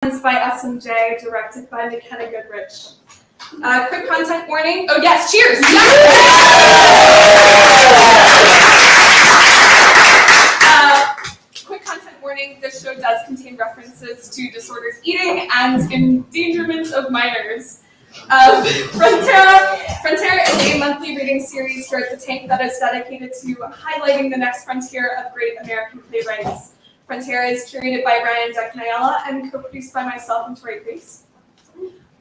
by S&J, directed by McKenna Goodrich. Quick content warning. Oh yes, cheers! Quick content warning, this show does contain references to disordered eating and endangerment of minors. Frontera is a monthly reading series here at the Tank that is dedicated to highlighting the next frontier of great American playwrights. Frontera is curated by Ryan Duncan-Ayala and co-produced by myself and Tori Grace.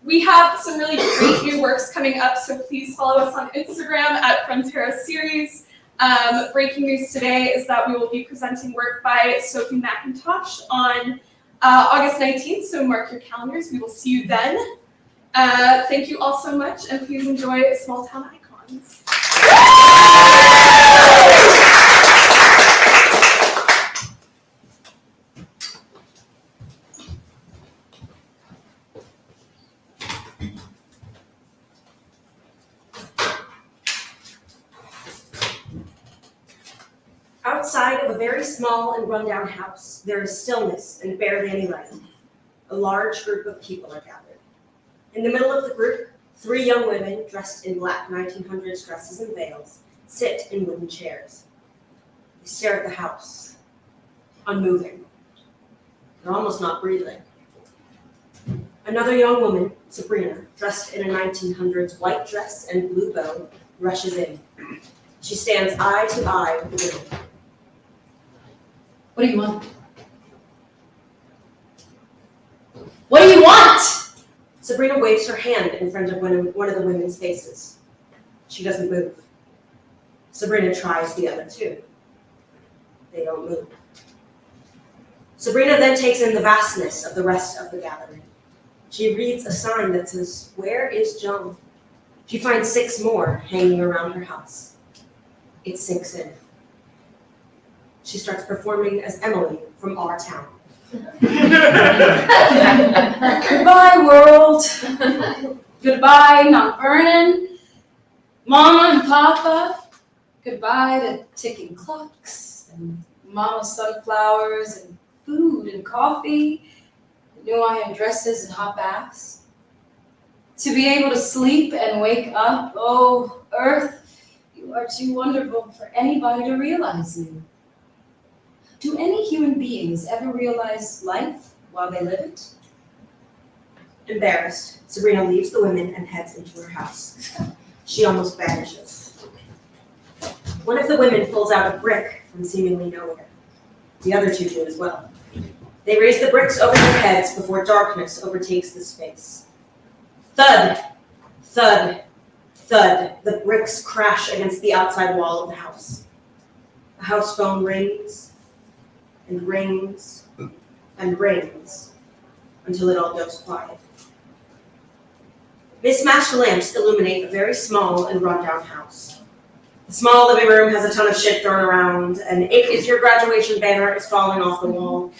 We have some really great new works coming up, so please follow us on Instagram at Frontera Series. Breaking news today is that we will be presenting work by Sophie McIntosh on August 19th, so mark your calendars. We will see you then. Thank you all so much, and please enjoy Small Town Icons. Outside of a very small and rundown house, there is stillness and barely any light. A large group of people are gathered. In the middle of the group, 3 young women dressed in black 1900s dresses and veils sit in wooden chairs. They stare at the house, unmoving. They're almost not breathing. Another young woman, Sabrina, dressed in a 1900s white dress and blue bow, rushes in. She stands eye to eye with the women. What do you want? What do you want? Sabrina waves her hand in front of one of the women's faces. She doesn't move. Sabrina tries the other 2. They don't move. Sabrina then takes in the vastness of the rest of the gathering. She reads a sign that says, "Where is John?" She finds 6 more hanging around her house. It sinks in. She starts performing as Emily from our town. Goodbye, world. Goodbye, Mount Vernon. Mama and Papa. Goodbye to ticking clocks and Mama sunflowers and food and coffee, new iron dresses and hot baths. To be able to sleep and wake up, oh, Earth, you are too wonderful for anybody to realize you. Do any human beings ever realize life while they live it? Embarrassed, Sabrina leaves the women and heads into her house. She almost vanishes. One of the women pulls out a brick from seemingly nowhere. The other 2 do as well. They raise the bricks over their heads before darkness overtakes the space. Thud! Thud! Thud! The bricks crash against the outside wall of the house. The house phone rings and rings and rings until it all goes quiet. Mismatched lamps illuminate a very small and rundown house. The small living room has a ton of shit thrown around. An "It is your graduation" banner is falling off the wall.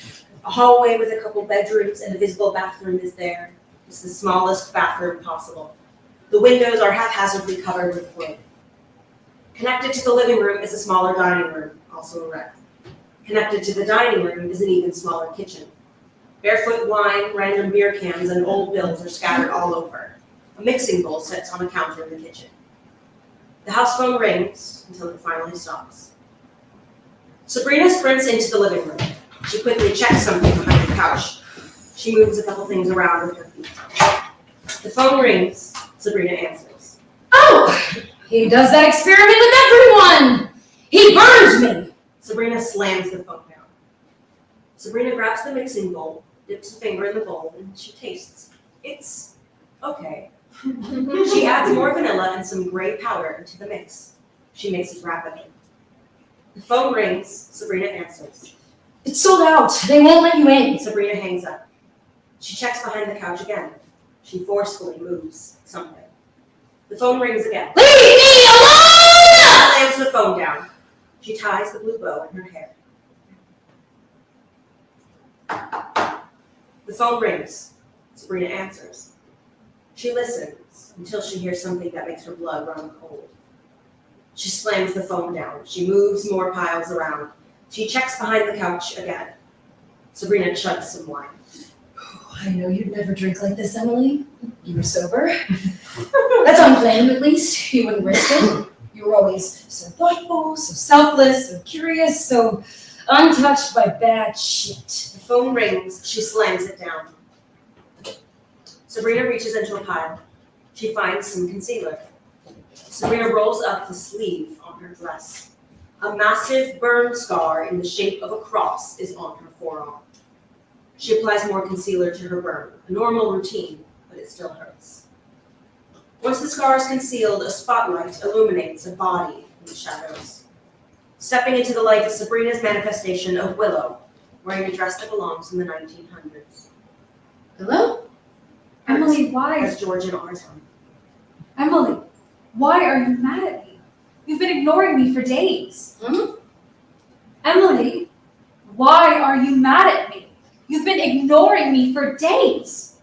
A hallway with a couple bedrooms and a visible bathroom is there. It's the smallest bathroom possible. The windows are haphazardly covered with wood. Connected to the living room is a smaller dining room, also a wreck. Connected to the dining room is an even smaller kitchen. Barefoot wine, random beer cans, and old bills are scattered all over. A mixing bowl sits on a counter in the kitchen. The house phone rings until it finally stops. Sabrina sprints into the living room. She quickly checks something behind the couch. She moves a couple things around with her feet. The phone rings. Sabrina answers. Oh! He does that experiment with everyone! He burns me! Sabrina slams the phone down. Sabrina grabs the mixing bowl, dips a finger in the bowl, and she tastes. It's okay. She adds more vanilla and some gray powder into the mix. She mixes rapidly. The phone rings. Sabrina answers. It's sold out. They won't let you in. Sabrina hangs up. She checks behind the couch again. She forcefully moves something. The phone rings again. Leave me alone! She slams the phone down. She ties the blue bow in her hair. The phone rings. Sabrina answers. She listens until she hears something that makes her blood run cold. She slams the phone down. She moves more piles around. She checks behind the couch again. Sabrina chugs some wine. I know you'd never drink like this, Emily. You were sober. That's unplanned, at least. You wouldn't risk it. You were always so thoughtful, so selfless, so curious, so untouched by bad shit. The phone rings, she slams it down. Sabrina reaches into a pile. She finds some concealer. Sabrina rolls up the sleeve on her dress. A massive burn scar in the shape of a cross is on her forearm. She applies more concealer to her burn, a normal routine, but it still hurts. Once the scar is concealed, a spotlight illuminates a body in the shadows. Stepping into the light is Sabrina's manifestation of Willow, wearing a dress that belongs in the 1900s. Hello? Emily, why? As George in our time. Emily, why are you mad at me? You've been ignoring me for days. Emily, why are you mad at me? You've been ignoring me for days.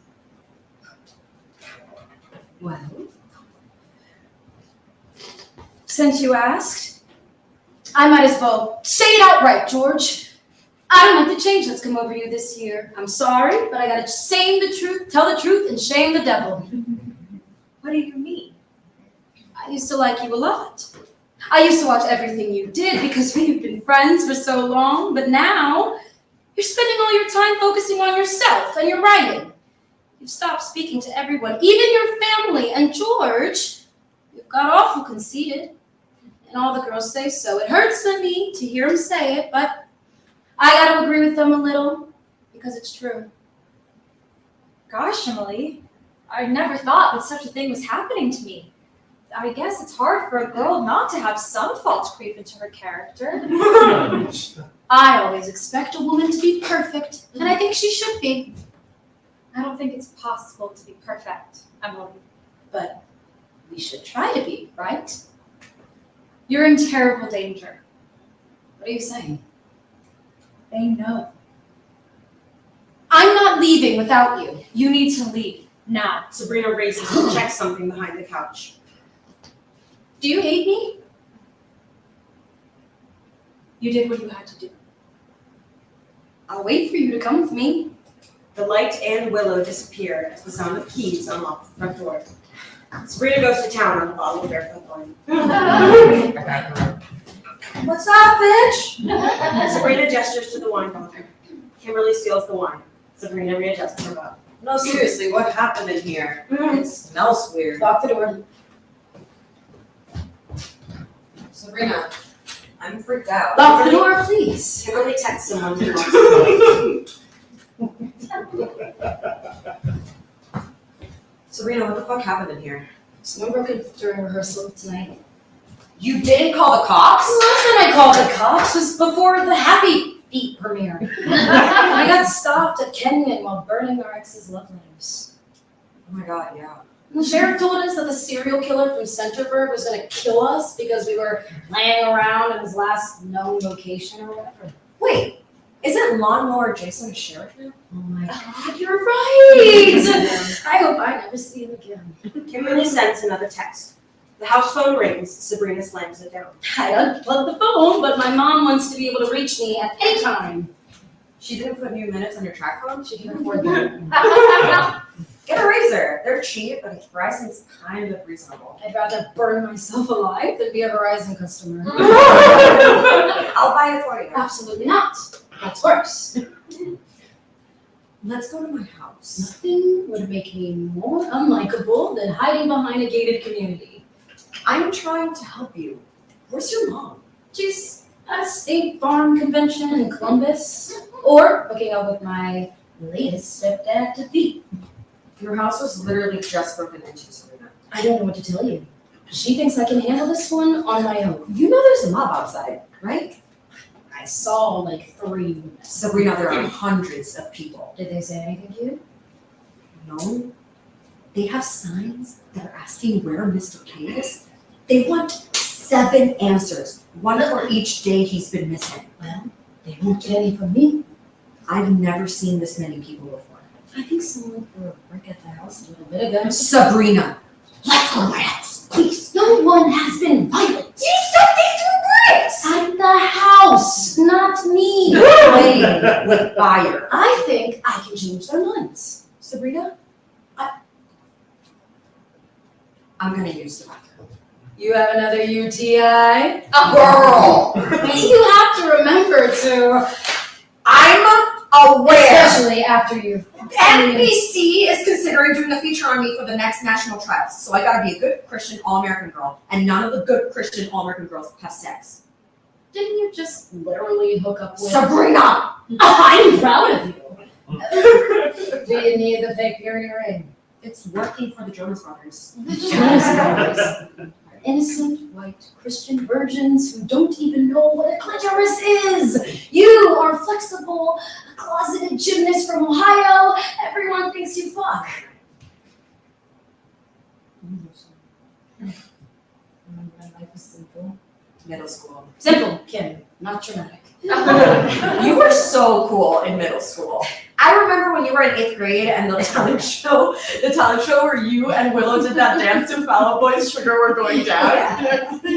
Well, since you asked, I might as well say it outright, George. I don't like the change that's come over you this year. I'm sorry, but I gotta say the truth, tell the truth, and shame the devil. What do you mean? I used to like you a lot. I used to watch everything you did because we've been friends for so long, but now you're spending all your time focusing on yourself and your writing. You've stopped speaking to everyone, even your family, and George, you've got awful conceited. And all the girls say so. It hurts me to hear them say it, but I gotta agree with them a little because it's true. Gosh, Emily, I never thought that such a thing was happening to me. I guess it's hard for a girl not to have some faults creep into her character. I always expect a woman to be perfect, and I think she should be. I don't think it's possible to be perfect, Emily. But we should try to be, right? You're in terrible danger. What are you saying? They know. I'm not leaving without you. You need to leave now. Sabrina races and checks something behind the couch. Do you hate me? You did what you had to do. I'll wait for you to come with me. The light and Willow disappear as the sound of keys unlock the front door. Sabrina goes to town on the bottle of barefoot wine. What's up, bitch? Sabrina gestures to the wine bottle. Kimberly steals the wine. Sabrina readjusts her bow. No, seriously, what happened in here? It smells weird. Lock the door. Sabrina, I'm freaked out. Lock the door, please. Kimberly texts someone to lock the Sabrina, what the fuck happened in here? Someone broke in during rehearsal tonight. You didn't call the cops? The last time I called the cops was before the Happy Feet premiere. I got stopped at Kenyon while burning our ex's love letters. Oh my god, yeah. The sheriff told us that the serial killer from Centerburg was going to kill us because we were laying around in his last known location or whatever. Wait, isn't Lawnmower Jason a sheriff now? Oh my god, you're right! I hope I never see him again. Kimberly sends another text. The house phone rings. Sabrina slams it down. I unplugged the phone, but my mom wants to be able to reach me at any time. She didn't put new minutes on your track phone? She can afford that. Get a razor. They're cheap, but the price is kind of reasonable. I'd rather burn myself alive than be a Verizon customer. I'll buy it for you. Absolutely not. That's worse. Let's go to my house. Nothing would make me more unlikable than hiding behind a gated community. I'm trying to help you. Where's your mom? She's at a state farm convention in Columbus, or hooking up with my latest stepdad to be. Your house was literally just broken into, Sabrina. I don't know what to tell you. She thinks I can handle this one on my own. You know there's a mob outside, right? I saw like 3 women. Sabrina, there are hundreds of people. Did they say anything to you? No. They have signs that are asking where Mr. K is. They want 7 answers, 1 for each day he's been missing. Well, they won't get any from me. I've never seen this many people before. I think someone threw a brick at the house a little bit ago. Sabrina, let's go to my house, please. No one has been violent. You said they threw bricks! At the house, not me. Playing with fire. I think I can change their minds. Sabrina, I'm gonna use the bathroom. You have another UTI? Girl! You have to remember to, I'm aware. especially after you. NBC is considering doing a feature on me for the next national trials, so I gotta be a good Christian all-American girl, and none of the good Christian all-American girls have sex. Didn't you just literally hook up with? Sabrina! I'm proud of you. Do you need the fake period ring? It's working for the Jonas Brothers. Jonas Brothers are innocent white Christian virgins who don't even know what a clitoris is. You are flexible, a closeted gymnast from Ohio. Everyone thinks you fuck. My life is simple. Middle school. Simple, Kim, not dramatic. You were so cool in middle school. I remember when you were in 8th grade and the talent show where you and Willow did that dance to Fall Out Boy's Sugar We're Going Down. Yeah. Down, Sugar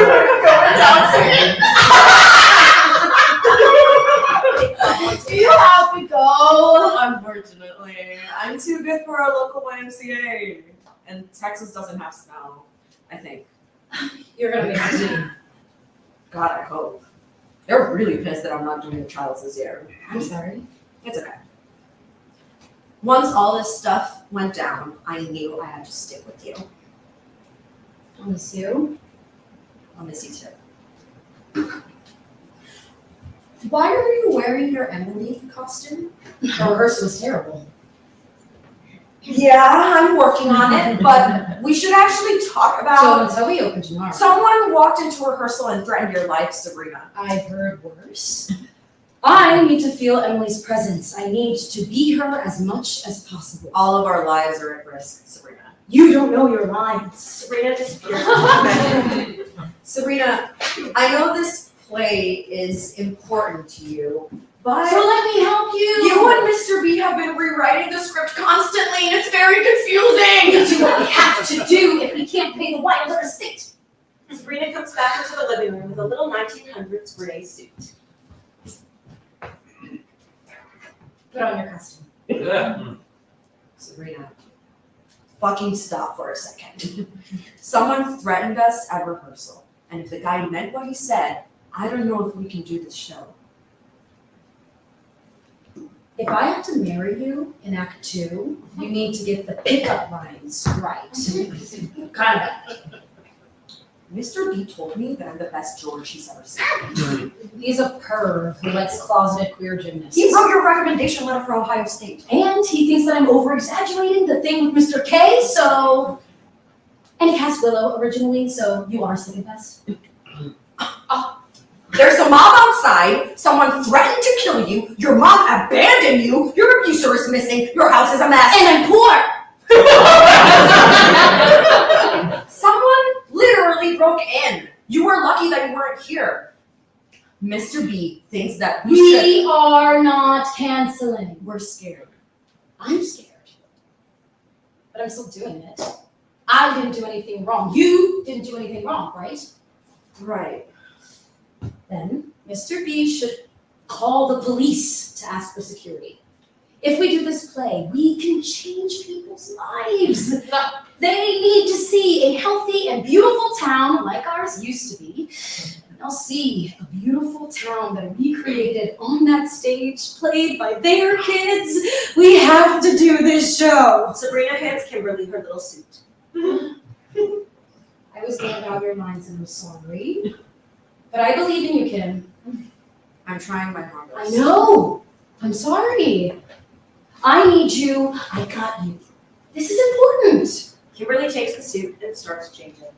We're Going Down singing. You have to go. Unfortunately, I'm too good for our local YMCA. And Texas doesn't have snow, I think. You're gonna be happy. God, I hope. They're really pissed that I'm not doing the trials this year. I'm sorry. It's okay. Once all this stuff went down, I knew I had to stick with you. I'll miss you. I'll miss you too. Why are you wearing your Emily costume? Our rehearsal was terrible. Yeah, I'm working on it, but we should actually talk So about. until we open tomorrow. Someone walked into rehearsal and threatened your life, Sabrina. I've heard worse. I need to feel Emily's presence. I need to be her as much as possible. All of our lives are at risk, Sabrina. You don't know your lines. Sabrina disappears. Sabrina, I know this play is important to you, but So let me help you. you and Mr. B have been rewriting the script constantly and it's very confusing! We do what we have to do if we can't pay the Wilder estate. Sabrina comes back into the living room with a little 1900s gray suit. Put on your costume. Sabrina, fucking stop for a second. Someone threatened us at rehearsal, and if the guy meant what he said, I don't know if we can do this show. If I have to marry you in Act 2, you need to get the pickup lines right. Kind of. Mr. B told me that I'm the best George he's ever seen. He's a perv who likes closeted queer gymnasts. He wrote your recommendation letter for Ohio State. And he thinks that I'm over-exaggerating the thing with Mr. K, so... And he cast Willow originally, so you are second best. There's a mob outside, someone threatened to kill you, your mom abandoned you, your abuser is missing, your house is a mess. And I'm poor! Someone literally broke in. You were lucky that you weren't here. Mr. B thinks that We are not canceling. We're scared. I'm scared. But I'm still doing it. I didn't do anything wrong. You didn't do anything wrong, right? Right. Then Mr. B should call the police to ask for security. If we do this play, we can change people's lives. They need to see a healthy and beautiful town like ours used to be. And they'll see a beautiful town that we created on that stage, played by their kids. We have to do this show. Sabrina hands Kimberly her little suit. I was getting out of your minds and I'm sorry. But I believe in you, Kim. I'm trying my hardest. I know. I'm sorry. I need you. I got you. This is important. Kimberly takes the suit and starts changing.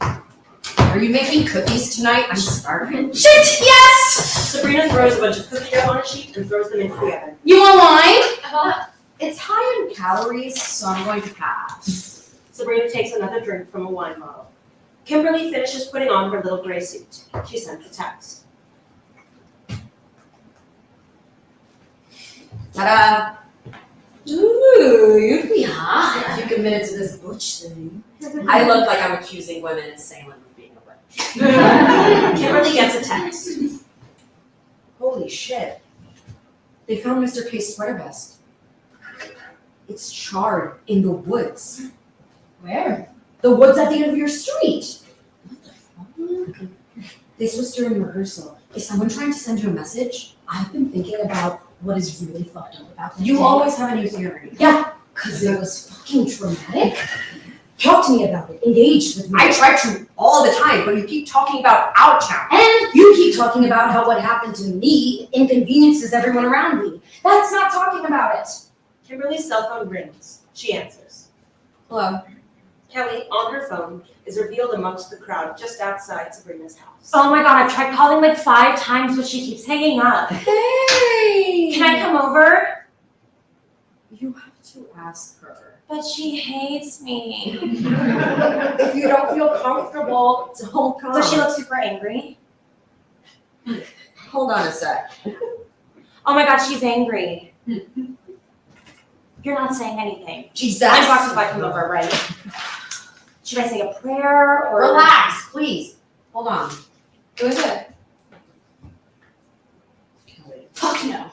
Are you making cookies tonight? I'm starving. Shit, yes! Sabrina throws a bunch of cookie dough on a sheet and throws them into the oven. You want wine? It's high in calories, so I'm going to pass. Sabrina takes another drink from a wine bottle. Kimberly finishes putting on her little gray suit. She sends a text. Ta-da! Ooh, you'd be hot if you committed to this butch thing. I look like I'm accusing women in Salem of being a witch. Kimberly gets a text. Oh, Holy shit. They found Mr. K's sweater vest. It's charred in the woods. Where? The woods at the end of your street. This was during rehearsal. Is someone trying to send you a message? I've been thinking about what is really fucked up about that. You day. always have a new theory. Yeah, because it was fucking traumatic. Talk to me about it. Engage with me. I try to all the time, but you keep talking about our town. And you keep talking about how what happened to me inconveniences everyone around me. That's not talking about it. Kimberly's cell phone rings. She answers. Hello. Kelly, on her phone, is revealed amongst the crowd just outside Sabrina's house. Oh my god, I've tried calling like 5 times, but she keeps hanging up. Hey! Can I come over? You have to ask her. But she hates me. If you don't feel comfortable, don't come. Does she look super angry? Hold on a sec. Oh my god, she's angry. You're not saying anything. Jesus. I'm talking if I come over, right? Should I say a prayer or Relax, please. Hold on. Who is it? Kelly. Fuck no.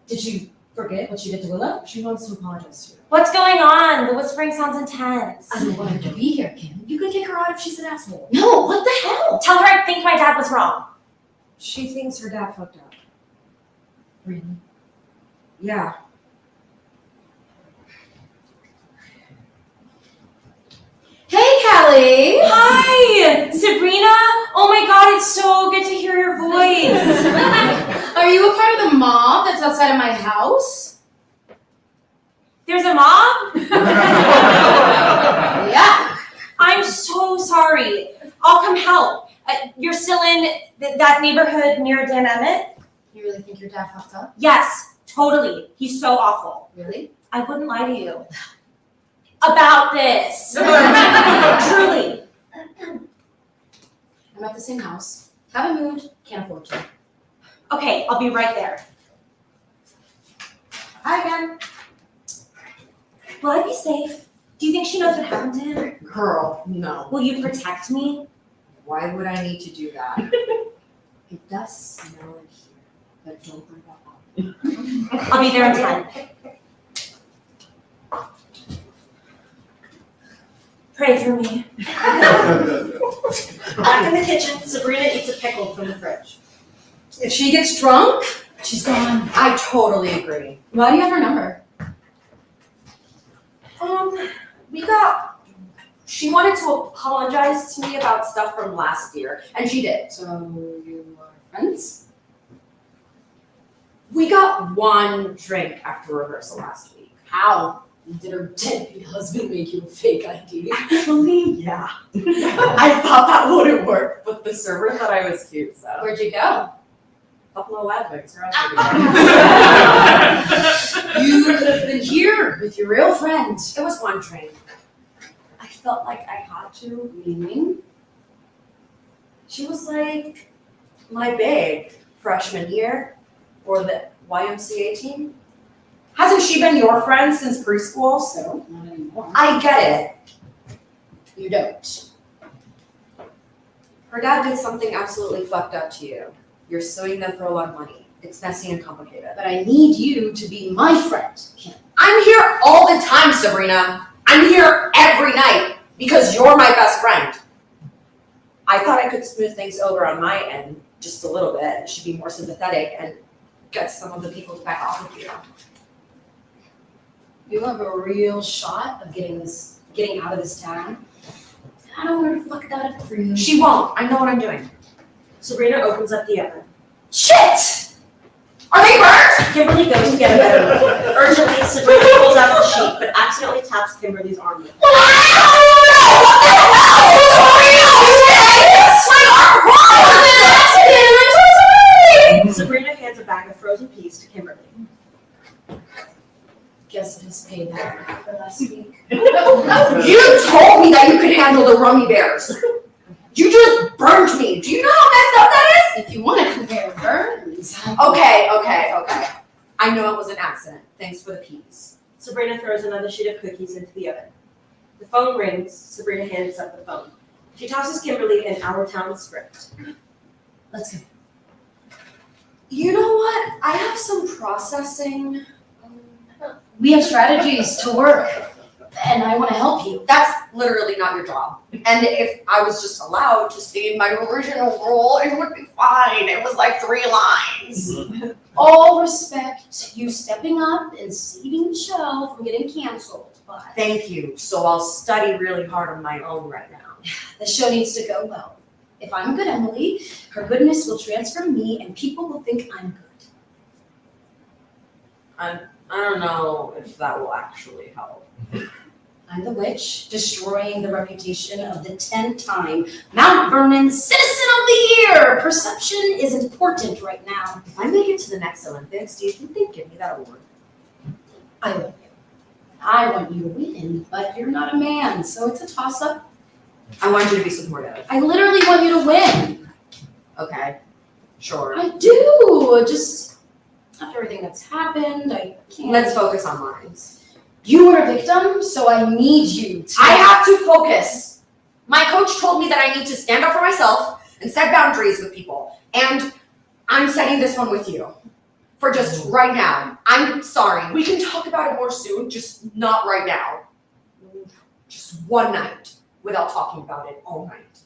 Did you forget what you did to Willow? She wants to apologize to you. What's going on? The whispering sounds intense. I don't want her to be here, Kim. You can kick her out if she's an asshole. No, what the hell? Tell her I think my dad was wrong. She thinks her dad fucked up. Really? Yeah. Hey, Kelly! Hi, Sabrina. Oh my god, it's so good to hear your voice. Are you a part of the mob that's outside of my house? There's a mob? Yeah. I'm so sorry. I'll come help. You're still in that neighborhood near Dan Emmett? You really think your dad fucked up? Yes, totally. He's so awful. Really? I wouldn't lie to you about this. Truly. I'm at the same house. Haven't moved. Can't afford to. Okay, I'll be right there. Hi again. Will I be safe? Do you think she knows what happened to him? Girl, no. Will you protect me? Why would I need to do that? It does smell in here, but don't bring that up. I'll be there in 10. Pray for me. Back in the kitchen, Sabrina eats a pickle from the fridge. If she gets drunk, she's gone. I totally agree. Why do you have her number? She wanted to apologize to me about stuff from last year, and she did. So you are friends? We got one drink after rehearsal last week. How? Did her deadbeat husband make you a fake ID? Actually, yeah. I thought that wouldn't work, but the server thought I was cute, so. Where'd you go? Buffalo Wild Wings, where else would we go? You could have been here with your real friend. It was one drink. I felt like I had to. Meaning? She was like my big freshman year for the YMCA team. Hasn't she been your friend since preschool? So, not anymore. I get it. You don't. Her dad did something absolutely fucked up to you. You're suing them for a lot of money. It's messy and complicated. But I need you to be my friend, Kim. I'm here all the time, Sabrina. I'm here every night because you're my best friend. I thought I could smooth things over on my end just a little bit. It should be more sympathetic and get some of the people to back off of you. You have a real shot of getting out of this town. I don't want to fuck that up for you. She won't. I know what I'm doing. Sabrina opens up the oven. Shit! Are they burnt? Kimberly goes to get a better. Urgently, Sabrina pulls out the sheet, but accidentally taps Kimberly's arm. Sabrina hands a bag of frozen peas to Kimberly. Guess it is payback for last week. You told me that you could handle the rummy bears. You just burned me. Do you know how messed up that If you want to compare burns. is? Okay. I know it was an accident. Thanks for the peas. Sabrina throws another sheet of cookies into the oven. The phone rings. Sabrina hands up the phone. She tosses Kimberly an Our Town script. Let's go. You know what? I have some processing. We have strategies to work, and I want to help you. That's literally not your job. And if I was just allowed to stay in my original role, it would be fine. It was like 3 lines. All respect you stepping up and saving the show from getting canceled, but Thank you. So I'll study really hard on my own right now. the show needs to go well. If I'm a good Emily, her goodness will transfer to me, and people will think I'm good. I don't know if that will actually help. I'm the witch, destroying the reputation of the 10-time Mount Vernon Citizen of the Year. Perception is important right now. If I make it to the next Olympics, do you think they'd give me that award? I love you. I want you to win, but you're not a man, so it's a toss-up. I want you to be supportive. I literally want you to win. Okay. Sure. I do. Just after everything that's happened, I can't. Let's focus on lines. You were a victim, so I need you to. I have to focus. My coach told me that I need to stand up for myself and set boundaries with people. And I'm setting this one with you. For just right now. I'm sorry. We can talk about it more soon, just not right now. Just one night without talking about it all night.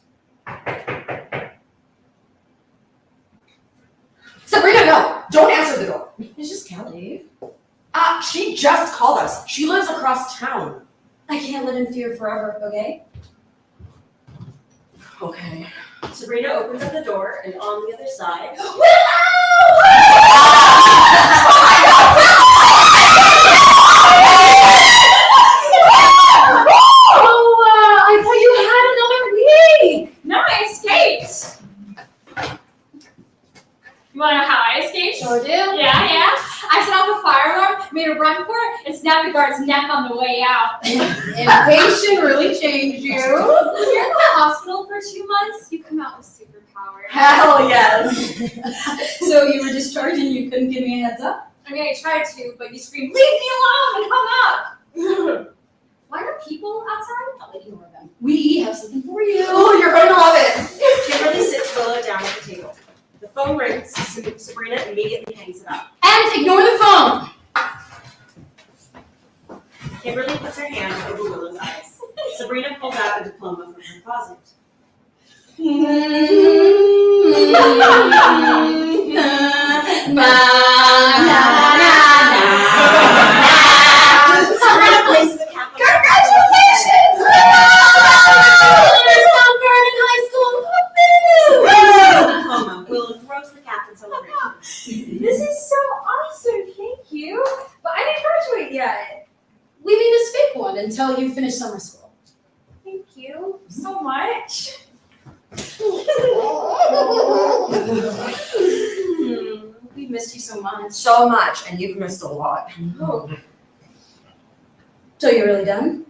Sabrina, no! Don't answer the door. It's just Kelly. She just called us. She lives across town. I can't live in fear forever, okay? Okay. Sabrina opens up the door, and on the other side, Oh, I thought you had another week. No, I escaped. You wanna know how I escaped? Sure do. Yeah. I set off a fire alarm, made a run for it, and snapped the guard's neck on the way out. Innovation really changed you. When you're in the hospital for 2 months, you come out with superpowers. hell yes. So you were discharged and you couldn't give me a heads up? I mean, I tried to, but you screamed, "Leave me alone!" and hung up. Why are people outside? I'll ignore them. We have something for you. Oh, you're going to love it. Kimberly sits Willow down at the table. The phone rings. Sabrina immediately hangs it up. And ignore the phone. Kimberly puts her hand over Willow's eyes. Sabrina pulls out a diploma from her closet. Sabrina places a cap on her Congratulations! There's Mount Vernon High School. diploma. Willow throws the cap in celebration. This is so awesome, thank you. But I didn't graduate yet. We need this fake one until you finish summer school. Thank you so much. We missed you so much. So much, and you've missed a lot. So you're really done?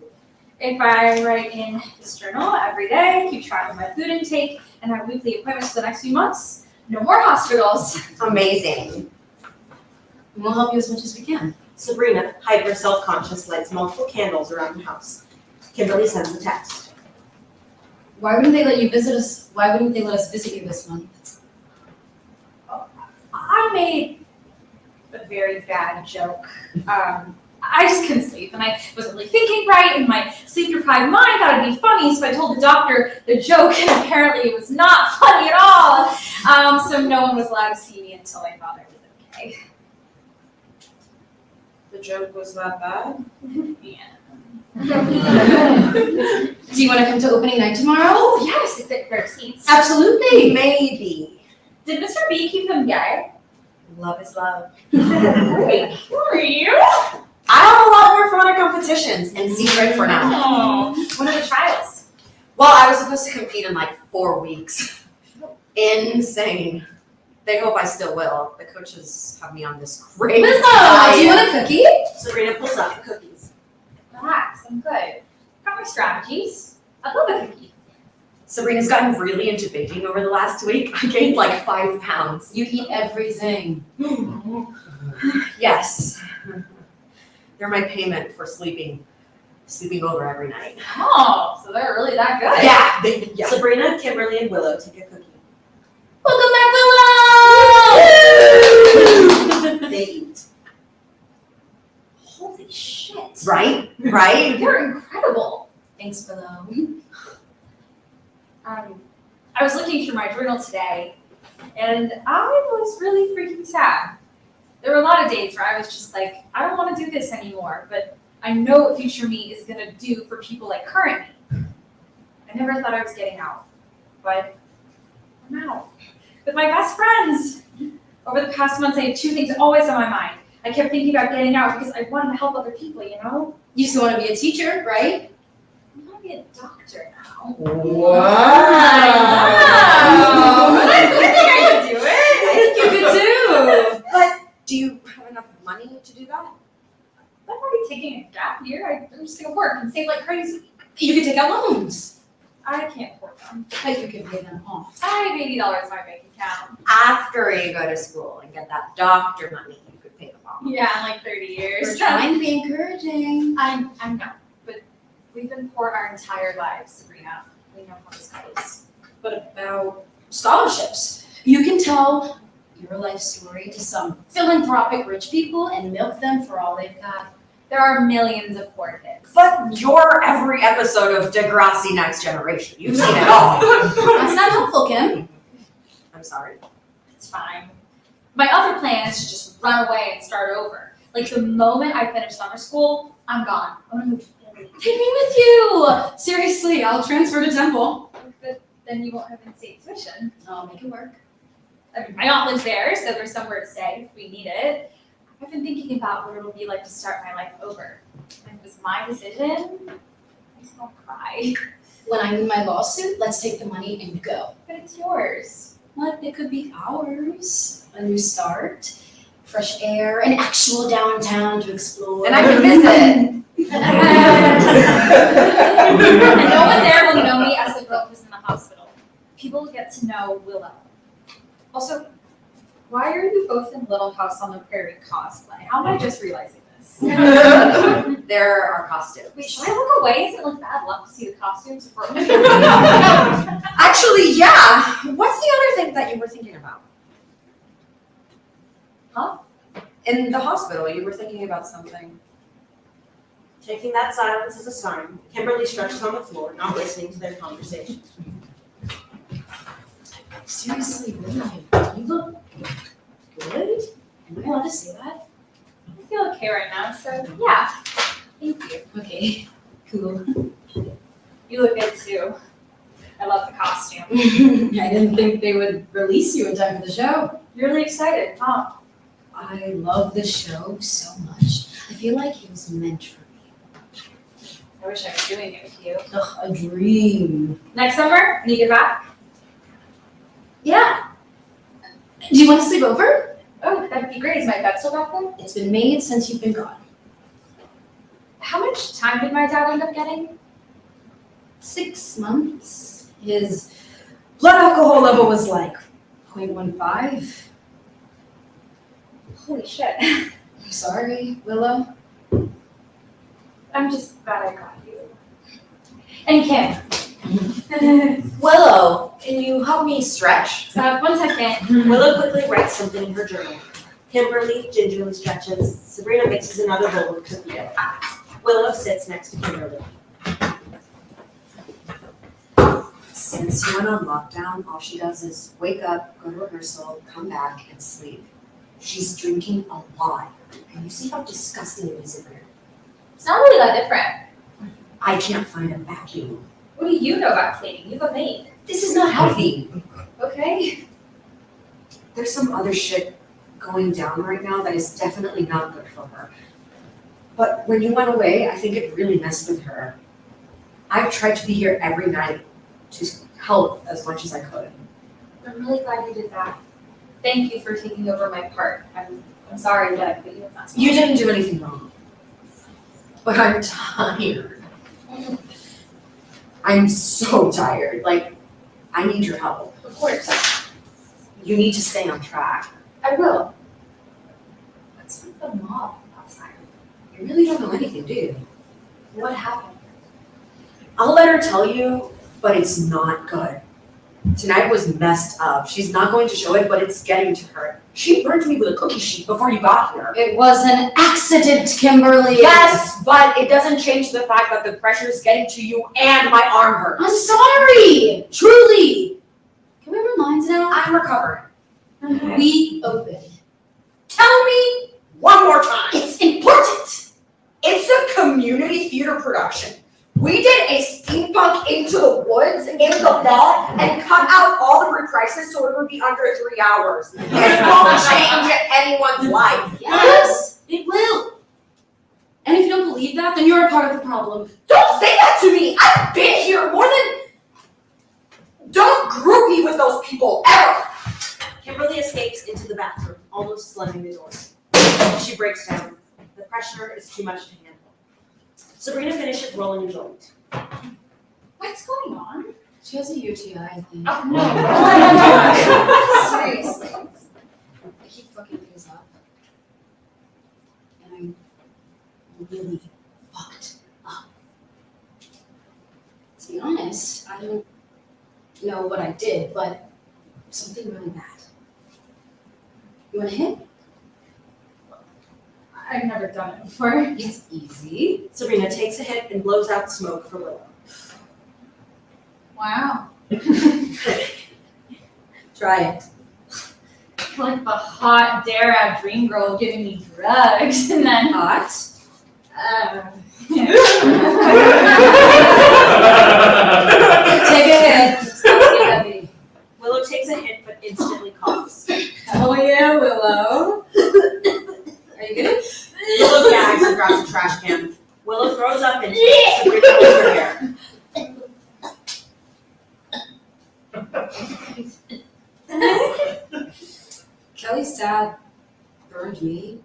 If I write in this journal every day, keep track of my food intake, and have weekly appointments for the next few months, no more hospitals. Amazing. We'll help you as much as we can. Sabrina, hyper self-conscious, lights multiple candles around the house. Kimberly sends a text. Why wouldn't they let you visit us? Why wouldn't they let us visit you this month? I made a very bad joke. I just couldn't sleep, and I wasn't really thinking right, and my sleep-deprived mind thought it'd be funny, so I told the doctor the joke, and apparently it was not funny at all. So no one was allowed to see me until I thought I was okay. The joke was that bad? Yeah. Do you want to come to opening night tomorrow? Oh, yes, if there are seats. Absolutely. Maybe. Did Mr. B keep them gay? Love is love. Wait, were you? I have a lot more fun at competitions in secret for now. Oh, what are the trials? Well, I was supposed to compete in like 4 weeks. Insane. They hope I still will. The coaches have me on this great Do you diet. want a cookie? Sabrina pulls out the cookies. Relax, I'm good. Got my strategies. I love a cookie. Sabrina's gotten really into baking over the last week. I gained like 5 pounds. You eat everything. Yes. They're my payment for sleeping sleeping over every night. Oh, so they're really that good. Yeah. Sabrina, Kimberly, and Willow take a cookie. Welcome back, Willow! They eat. Holy shit. Right? They're incredible. Thanks, Willow. I was looking through my journal today, and I was really freaking sad. There were a lot of days where I was just like, I don't want to do this anymore, but I know what future me is going to do for people like current me. I never thought I was getting out, but I'm out. With my best friends. Over the past months, I had two things always on my mind. I kept thinking about getting out because I wanted to help other people, you know? You still want to be a teacher, right? I want to be a doctor now. Wow. I think I could do it. I think you could too. But do you have enough money to do that? I'm already taking a gap year. I'm just gonna work and save like crazy. You could take out loans. I can't afford them. But you could pay them off. I have $80 in my bank account. After you go to school and get that doctor money, you could pay them off. Yeah, in like 30 years. We're trying to be encouraging. I know, but we've been poor our entire lives, Sabrina. We know how this goes. What about scholarships? You can tell your life story to some philanthropic rich people and milk them for all they've got. There are millions of poor kids. But you're every episode of Degrassi Next Generation. You've seen it all. That's not helpful, Kim. I'm sorry. It's fine. My other plan is to just run away and start over. Like the moment I finish summer school, I'm gone. I'm gonna move to Italy. Take me with you. Seriously, I'll transfer to Temple. But then you won't have in-state tuition. I'll make it work. I mean, my aunt lives there, so there's somewhere to stay if we need it. I've been thinking about what it'll be like to start my life over. If it was my decision, I just won't cry. When I win my lawsuit, let's take the money and go. But it's yours. What? It could be ours. A new start, fresh air, an actual downtown to explore. And I can visit. And no one there will know me as the girl who's in the hospital. People will get to know Willow. Also, why are you both in Little House on the Prairie cosplay? How am I just realizing this? There are costumes. Wait, should I look away? Is it like bad luck to see the costumes before? Actually, yeah. What's the other thing that you were thinking about? Huh? In the hospital, you were thinking about something. Taking that silence as a sign, Kimberly stretches on the floor, not listening to their conversation. Seriously, Willow, you look good. Am I allowed to say that? I feel okay right now, so yeah. Thank you. Okay, cool. You look good too. I love the costume. I didn't think they would release you in time for the show. You're really excited, huh? I love the show so much. I feel like it was meant for me. I wish I was doing it with you. Ugh, a dream. Next summer, when you get back? Yeah. Do you want to sleep over? Oh, that'd be great. Is my bed still back there? It's been made since you've been gone. How much time did my dad end up getting? 6 months. His blood alcohol level was like 0.15. Holy shit. I'm sorry, Willow. I'm just glad I got you. And Kim. Willow, can you help me stretch? 1 second. Willow quickly writes something in her journal. Kimberly gingerly stretches. Sabrina mixes another bowl with cookie dough. Willow sits next to Kimberly. Since you went on lockdown, all she does is wake up, go to rehearsal, come back, and sleep. She's drinking a lot. And you see how disgusting it is in there. It's not really that different. I can't find a vacuum. What do you know about cleaning? You have a maid. This is not healthy. Okay. There's some other shit going down right now that is definitely not good for her. But when you went away, I think it really messed with her. I've tried to be here every night to help as much as I could. I'm really glad you did that. Thank you for taking over my part. I'm sorry that I put you in that spot. You didn't do anything wrong. But I'm tired. I'm so tired. Like, I need your help. Of course. You need to stay on track. I will. What's with the mob outside? You really don't know anything, do you? What happened? I'll let her tell you, but it's not good. Tonight was messed up. She's not going to show it, but it's getting to her. She burned me with a cookie sheet before you got here. It was an accident, Kimberly. Yes, but it doesn't change the fact that the pressure is getting to you and my arm hurts. I'm sorry. Truly. Can we rewind now? I'm recovered. We open. Tell me One more time. it's important. It's a community theater production. We did a steampunk into the woods in the fall and cut out all the reprices so it would be under 3 hours. This won't change anyone's life. Yes, it will. And if you don't believe that, then you're a part of the problem. Don't say that to me. I've been here more than. Don't group me with those people ever. Kimberly escapes into the bathroom, almost slamming the door. She breaks down. The pressure is too much to handle. Sabrina finishes rolling a joint. What's going on? She has a UTI, I think. Oh, no. Seriously. I keep fucking things up. And I'm really fucked up. To be honest, I don't know what I did, but something really bad. You want a hit? I've never done it before. It's easy. Sabrina takes a hit and blows out smoke for Willow. Wow. Try it. Like the hot dare dream girl giving me drugs and then Hot. Take a hit. It's gonna be heavy. Willow takes a hit but instantly coughs. Oh yeah, Willow. Are you good? Willow gags and grabs a trash can. Willow throws up and Sabrina pulls her hair. Kelly's dad burned me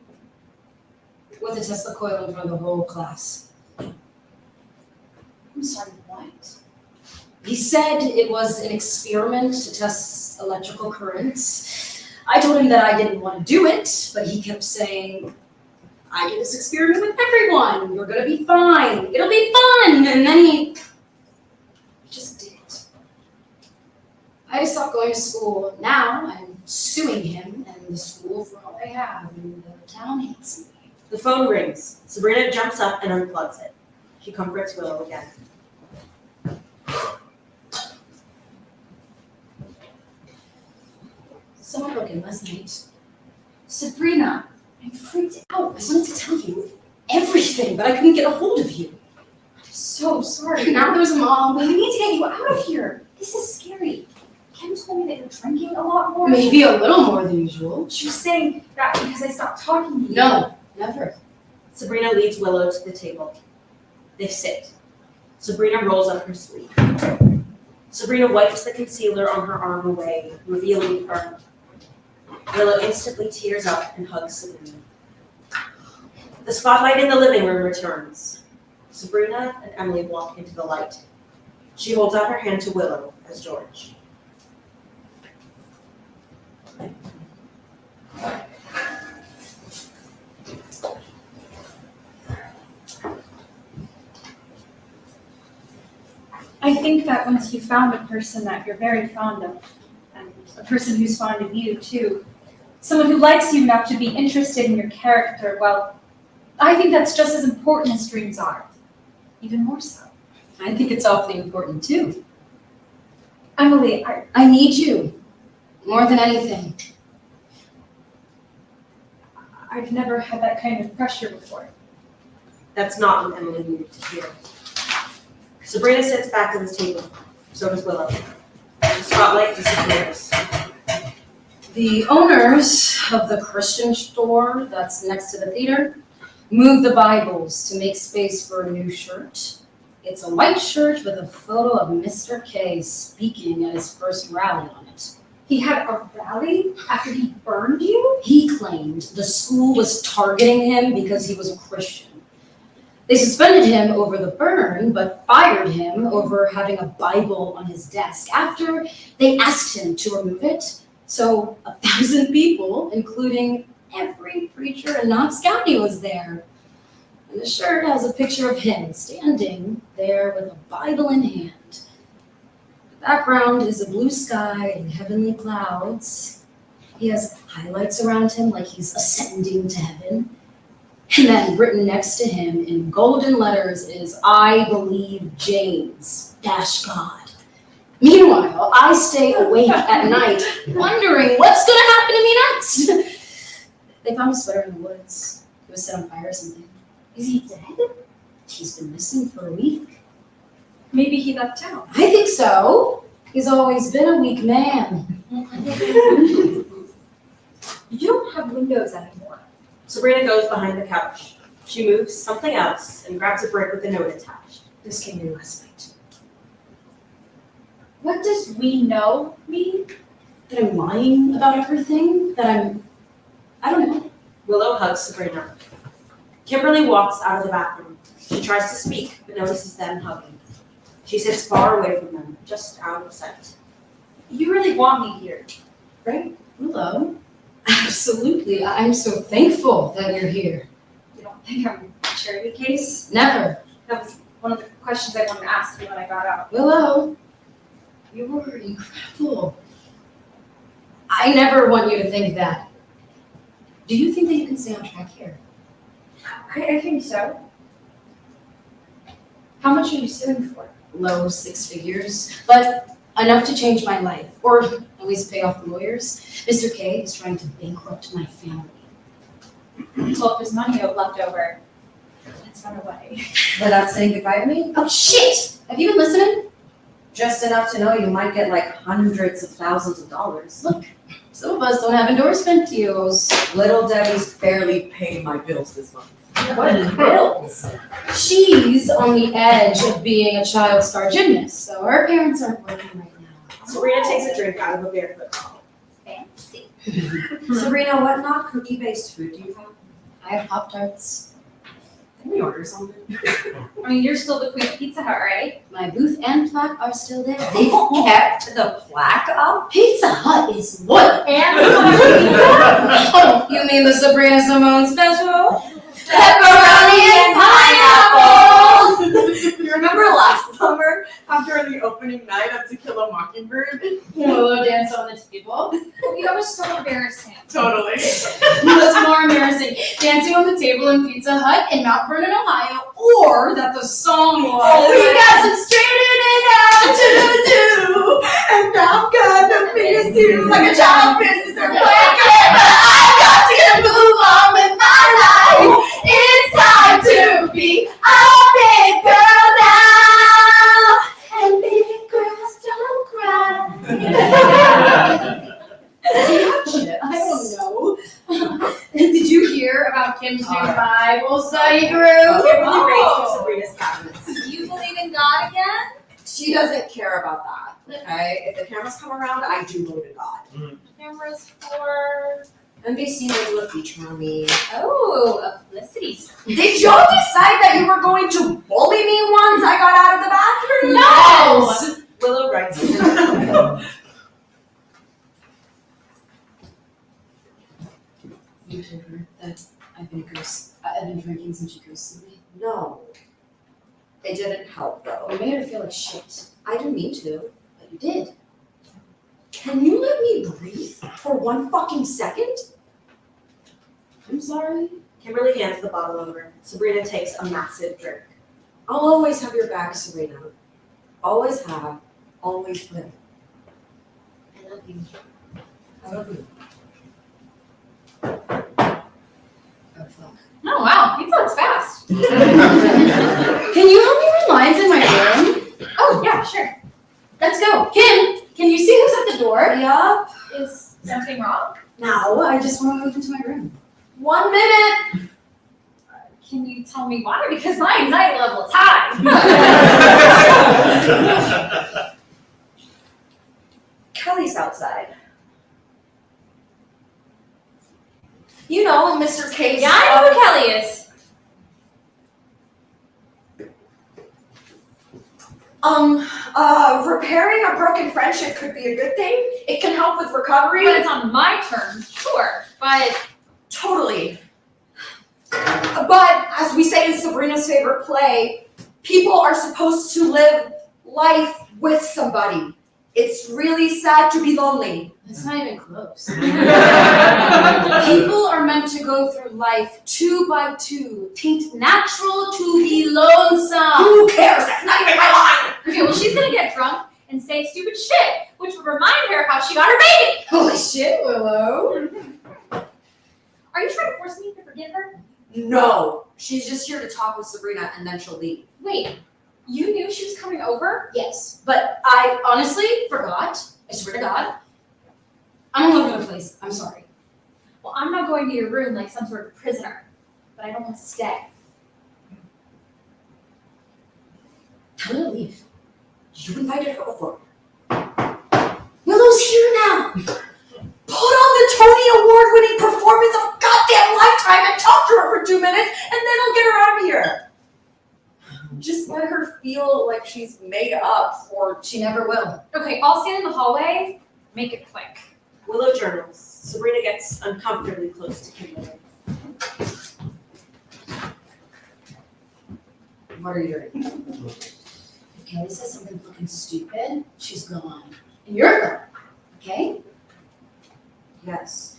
with a Tesla coil in front of the whole class. I'm sorry, what? He said it was an experiment to test electrical currents. I told him that I didn't want to do it, but he kept saying, I did this experiment with everyone. You're gonna be fine. It'll be fun. And then he just did it. I had to stop going to school. Now I'm suing him and the school for all I have, and the town hates me. The phone rings. Sabrina jumps up and unplugs it. She comforts Willow again. Someone broke in last night. Sabrina. I'm freaked out. I wanted to tell you everything, but I couldn't get a hold of you. I'm so sorry. Now there's a mom. We need to get you out of here. This is scary. Kim told me that you're drinking a lot more. Maybe a little more than usual. She was saying that because I stopped talking to you. No, never. Sabrina leads Willow to the table. They sit. Sabrina rolls up her sleeve. Sabrina wipes the concealer on her arm away, revealing her. Willow instantly tears up and hugs Sabrina. The spotlight in the living room returns. Sabrina and Emily walk into the light. She holds out her hand to Willow as George. I think that once you found a person that you're very fond of, and a person who's fond of you too, someone who likes you enough to be interested in your character, well, I think that's just as important as dreams are. Even more so. I think it's awfully important too. Emily, I need you more than anything. I've never had that kind of pressure before. That's not what Emily needed to hear. Sabrina sits back at the table. So does Willow. The spotlight disappears. The owners of the Christian store that's next to the theater moved the Bibles to make space for a new shirt. It's a white shirt with a photo of Mr. K speaking at his first rally on it. He had a rally after he burned you? He claimed the school was targeting him because he was a Christian. They suspended him over the burn, but fired him over having a Bible on his desk after they asked him to remove it. So 1,000 people, including every preacher in Knox County, was there. And the shirt has a picture of him standing there with a Bible in hand. The background is a blue sky and heavenly clouds. He has highlights around him like he's ascending to heaven. And then written next to him in golden letters is, I believe James - God. Meanwhile, I stay awake at night wondering what's gonna happen to me next. They found a sweater in the woods. It was set on fire or something. Is he dead? He's been missing for a week. Maybe he left town. I think so. He's always been a weak man. You don't have windows anymore. Sabrina goes behind the couch. She moves something else and grabs a brick with a note attached. This came in last night. What does we know mean? That I'm lying about everything? I don't know. Willow hugs Sabrina. Kimberly walks out of the bathroom. She tries to speak, but notices them hugging. She sits far away from them, just out of sight. You really want me here, right? Hello. Absolutely. I'm so thankful that you're here. You don't think I'm a charity case? Never. That was one of the questions I wanted to ask you when I got out. Willow, you were incredible. I never want you to think that. Do you think that you can stay on track here? I think so. How much are you suing for? Low 6 figures, but enough to change my life, or at least pay off the lawyers. Mr. K is trying to bankrupt my family. Well, if there's money left over, let's run away. Without saying goodbye to me? Oh shit! Have you been listening? Just enough to know you might get like hundreds of thousands of dollars. Look, some of us don't have endorsement deals. Little Debbie's barely paid my bills this month. What bills? She's on the edge of being a child star gymnast, so her parents aren't working right now. Sabrina takes a drink out of a barefoot bottle. Fancy. Sabrina, what not cookie-based food do you have? I have Pop-Tarts. Can we order something? I mean, you're still the queen of Pizza Hut, right? My booth and plaque are still there. They kept the plaque up? Pizza Hut is what? And Oh, you mean the Sabrina Simone special? Pepperoni and pineapple! You remember last summer after the opening night of To Kill a Mockingbird? Willow dance on the table. that was so embarrassing. Totally. What's more embarrassing, dancing on the table in Pizza Hut in Mount Vernon, Ohio, or that the song was We got some straightened out to do, and I'm gonna miss you like a child misses their blanket, but I've got to move on with my life. It's time to be a big girl now, and big girls don't cry. I don't know. Did you hear about Kim's new Bible study group? Kimberly raises Sabrina's countenance. You believe in God again? She doesn't care about that, okay? If the cameras come around, I do go to God. Cameras for... NBC might do a feature on me. Oh, a publicity stunt. Did y'all decide that you were going to bully me once I got out of the bathroom? No! Willow writes it. You told her that I've been drinking since she ghosted me. No. It didn't help though. You made her feel like shit, I didn't mean to. but you did. Can you let me breathe for 1 fucking second? I'm sorry. Kimberly hands the bottle over. Sabrina takes a massive drink. I'll always have your back, Serena. Always have. Always will. I love you. I love you. Oh, fuck. Oh, wow. Pizza Hut's fast. Can you help me run lines in my room? Oh, yeah, sure. Let's go. Kim, can you see who's at the door? Yup. Is something wrong? No, I just want to move into my room. 1 minute. Can you tell me why? Because my anxiety level is high. Kelly's outside. You know, Mr. K's. Yeah, I know who Kelly is. Repairing a broken friendship could be a good thing. It can help with recovery. But it's on my terms, sure. But Totally. But as we say in Sabrina's favorite play, people are supposed to live life with somebody. It's really sad to be lonely. That's not even close. People are meant to go through life 2 by 2. Tain't natural to be lonesome. Who cares? That's not even my line. Okay, well, she's gonna get drunk and say stupid shit, which will remind her how she got her baby. Holy shit, Willow. Are you trying to force me to forgive her? No, she's just here to talk with Sabrina and then she'll leave. Wait, you knew she was coming over? Yes, but I honestly forgot. I swear to God. I'm all over the place. I'm sorry. Well, I'm not going to your room like some sort of prisoner, but I don't want to stay. Tell her to leave. You invited her over. Willow's here now. Put on the Tony Award-winning performance of goddamn lifetime and talk to her for 2 minutes, and then I'll get her out of here. Just let her feel like she's made up for. She never will. Okay, I'll stand in the hallway. Make it quick. Willow journals. Sabrina gets uncomfortably close to Kimberly. What are you doing? If Kelly says something fucking stupid, she's gone. And you're gone. Okay? Yes.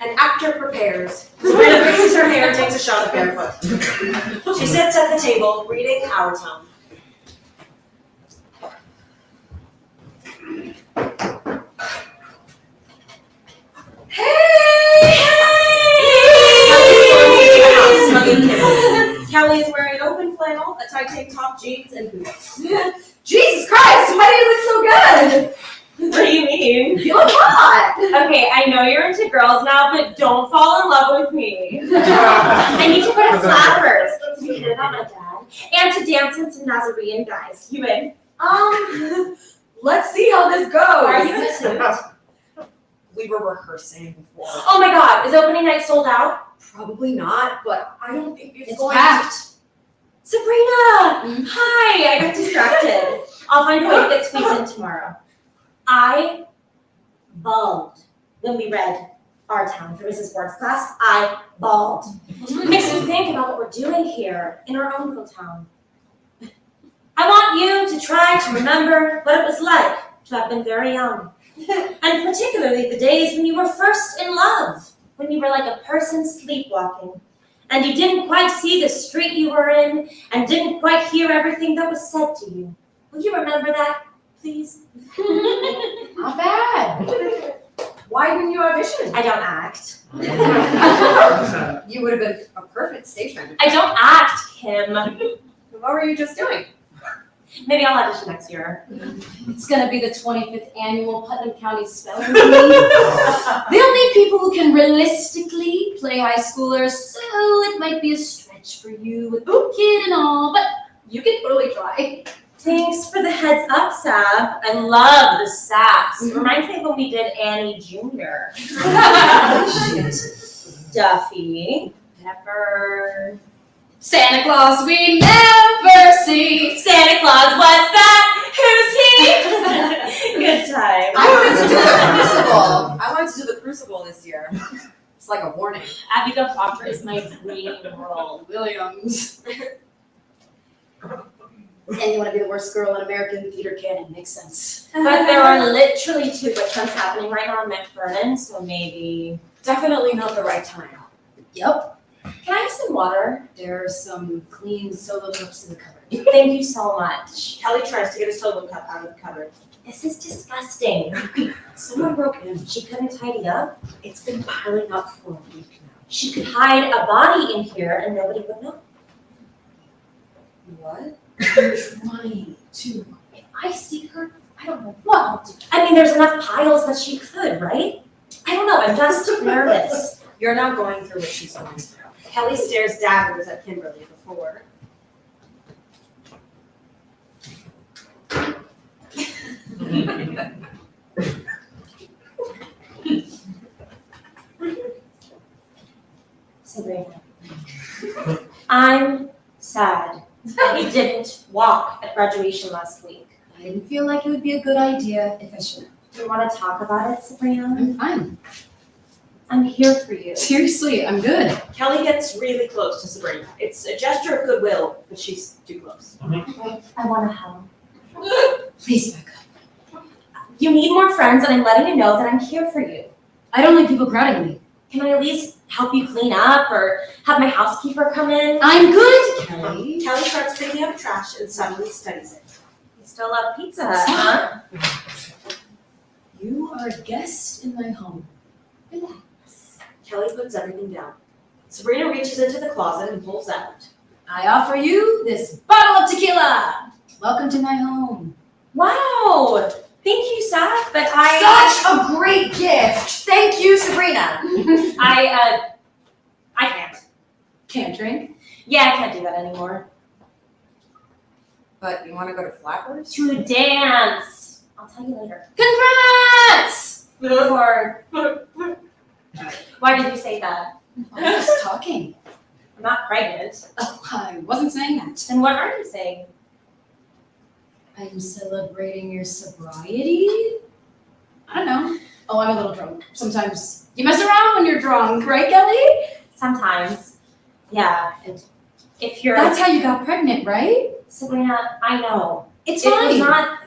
An actor prepares. Sabrina fixes her hair and takes a shot at barefoot. She sits at the table, reading Our Town. Kelly is wearing an open flannel, a tight tank top, jeans, and boots. Jesus Christ, why do you look so good? What do you mean? You look hot. Okay, I know you're into girls now, but don't fall in love with me. I need to go to Flappers to be hit on my dad, and to dance with some Nazarene guys. You in? Let's see how this goes. Are you into it? We were rehearsing before. Oh my god, is opening night sold out? Probably not, but I don't think it's It's going packed. Sabrina! Hi, I got distracted. I'll find a way to get squeezed in tomorrow. I bawled when we read Our Town for Mrs. Ward's class. I bawled. Makes me think about what we're doing here in our own little town. I want you to try to remember what it was like to have been very young. And particularly the days when you were first in love, when you were like a person sleepwalking, and you didn't quite see the street you were in, and didn't quite hear everything that was said to you. Will you remember that, please? Not bad. Why didn't you audition? I don't act. You would have been a perfect stage manager. I don't act, Kim. What were you just doing? Maybe I'll audition next year. It's gonna be the 25th annual Putnam County Spelling Bee. They'll need people who can realistically play high schoolers, so it might be a stretch for you with the kid and all, but you can totally try. Thanks for the heads up, Sab. I love the sass. Reminds me of when we did Annie Jr. Duffy. Pepper. Santa Claus we never see. Santa Claus, what's that? Who's he? Good time. I wanted to do the Crucible this year. It's like a warning. Abigail Proctor is my dream role. Williams. And you want to be the worst girl in American theater canon, makes sense. But there are literally 2 witch hunts happening right now in McFerrin, so maybe. Definitely not the right time. Yep. Can I have some water? There's some clean solo cups in the cupboard. Thank you so much. Kelly tries to get a solo cup out of the cupboard. This is disgusting. Someone broke in. She couldn't tidy up. It's been piling up for a week now. She could hide a body in here and nobody would know. What? I'm trying to. If I see her, I don't know what I'll do. I mean, there's enough piles that she could, right? I don't know. I'm just nervous. You're not going through what she's going through. Kelly stares daggers at Kimberly before. Sabrina, I'm sad that you didn't walk at graduation last week. I didn't feel like it would be a good idea if I should. Do you want to talk about it, Sabrina? I'm fine. I'm here for you. Seriously, I'm good. Kelly gets really close to Sabrina. It's a gesture of goodwill, but she's too close. I want to help. Please back up. You need more friends, and I'm letting you know that I'm here for you. I don't like people crowding me. Can I at least help you clean up or have my housekeeper come in? I'm good, Kelly. Kelly starts picking up trash and suddenly studies it. You still love Pizza Hut, huh? You are a guest in my home. Kelly puts everything down. Sabrina reaches into the closet and pulls out. I offer you this bottle of tequila. Welcome to my home. Wow! Thank you, Seth, but Such a great gift. Thank you, Sabrina. I can't. Can't drink? Yeah, I can't do that anymore. But you want to go to Flappers? To dance. I'll tell you later. Congrats! Or why did you say that? I was just talking. I'm not pregnant. Oh, I wasn't saying that. Then what are you saying? I'm celebrating your sobriety? I don't know. Oh, I'm a little drunk. Sometimes you mess around when you're drunk, right, Kelly? Sometimes. Yeah. And if you're That's how you got pregnant, right? Sabrina, I know. It's It fine. was not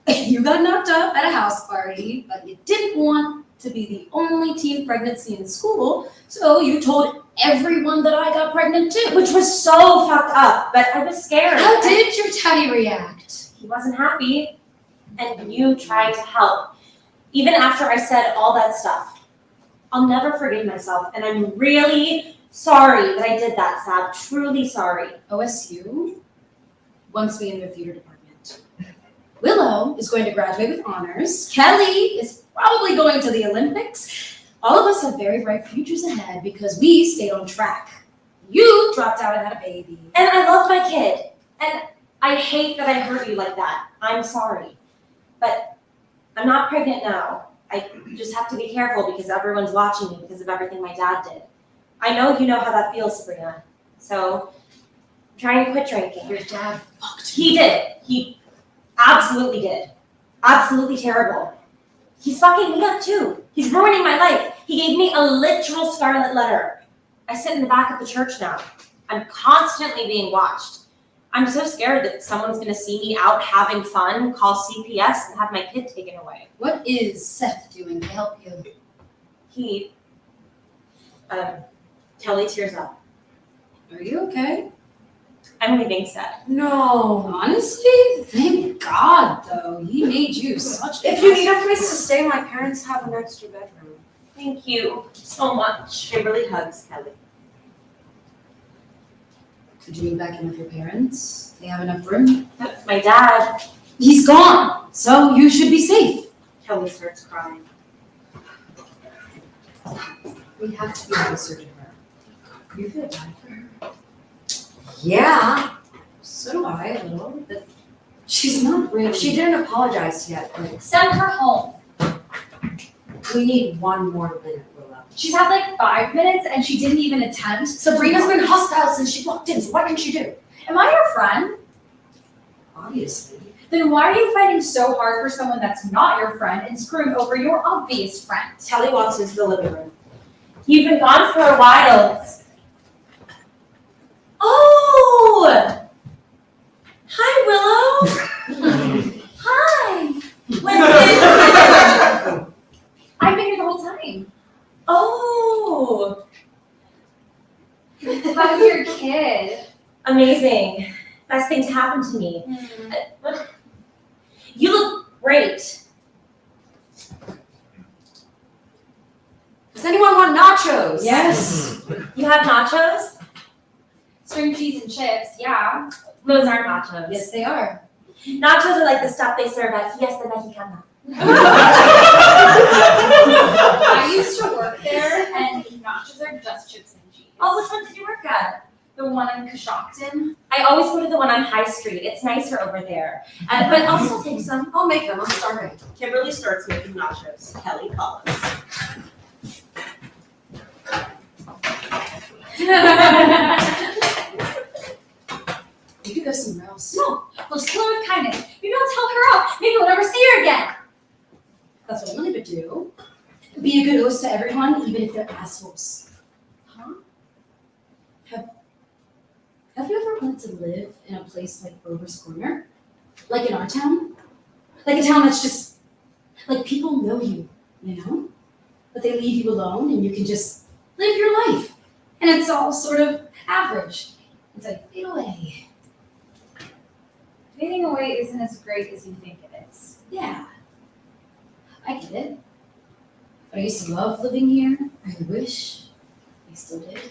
You got knocked up at a house party, but you didn't want to be the only teen pregnancy in school, so you told everyone that I got pregnant too. which was so fucked up, but I was scared. How did your daddy react? He wasn't happy, and you tried to help. Even after I said all that stuff. I'll never forgive myself, and I'm really sorry that I did that, Sab. Truly sorry. OSU wants me in their theater department. Willow is going to graduate with honors. Kelly is probably going to the Olympics. All of us have very bright futures ahead because we stayed on track. You dropped out and had a baby. And I love my kid, and I hate that I hurt you like that. I'm sorry. But I'm not pregnant now. I just have to be careful because everyone's watching me because of everything my dad did. I know you know how that feels, Sabrina. So I'm trying to quit drinking. Your dad fucked He did. He absolutely did. Absolutely terrible. He's fucking me up too. He's ruining my life. He gave me a literal scarlet letter. I sit in the back of the church now. I'm constantly being watched. I'm so scared that someone's gonna see me out having fun, call CPS, and have my kid taken away. What is Seth doing to help you? He, Kelly tears up. Are you okay? I'm leaving Seth. No. Honestly, thank God, though. He made you such a If you need a place to stay, my parents have an extra bedroom. Thank you so much. Kimberly hugs Kelly. Did you move back in with your parents? They have enough room? My dad, He's gone, so you should be safe. Kelly starts crying. We have to be closer to her. You feel bad for her? Yeah. So do I, a little. But she's not really. She didn't apologize yet, but Send her home. we need one more minute, Willow. She's had like 5 minutes and she didn't even attempt. Sabrina's been hostile since she walked in, so what can she do? Am I your friend? Obviously. Then why are you fighting so hard for someone that's not your friend and screwing over your obvious friend? Kelly walks into the living room. you've been gone for a while. Oh! Hi, Willow. Hi. When did I've been here the whole time. Oh, How's your kid? amazing. Best thing to happen to me. You look great. Does anyone want nachos? Yes. You have nachos? String cheese and chips, yeah. Those aren't nachos. Yes, they are. Nachos are like the stuff they serve at Fiesta Mexicana. I used to work there and nachos are just chips and cheese. Oh, which one did you work at? The one in Coshocton. I always go to the one on High Street. It's nicer over there. But I'll still take some. I'll make them, I'm starving. Kimberly starts making nachos. Kelly follows. You could go somewhere else. No, well, just kill her with kindness. Maybe I'll tell her off. Maybe we'll never see her again. That's what I'm gonna do. Be a good host to everyone everyone, even if they're assholes. Huh? Have you ever wanted to live in a place like Rover's Corner? Like in our town? Like a town that's just, like people know you, you know? But they leave you alone and you can just live your life. And it's all sort of average. It's like, fade away. Fading away isn't as great as you think it is. Yeah. I get it. But I used to love living here. I wish I still did.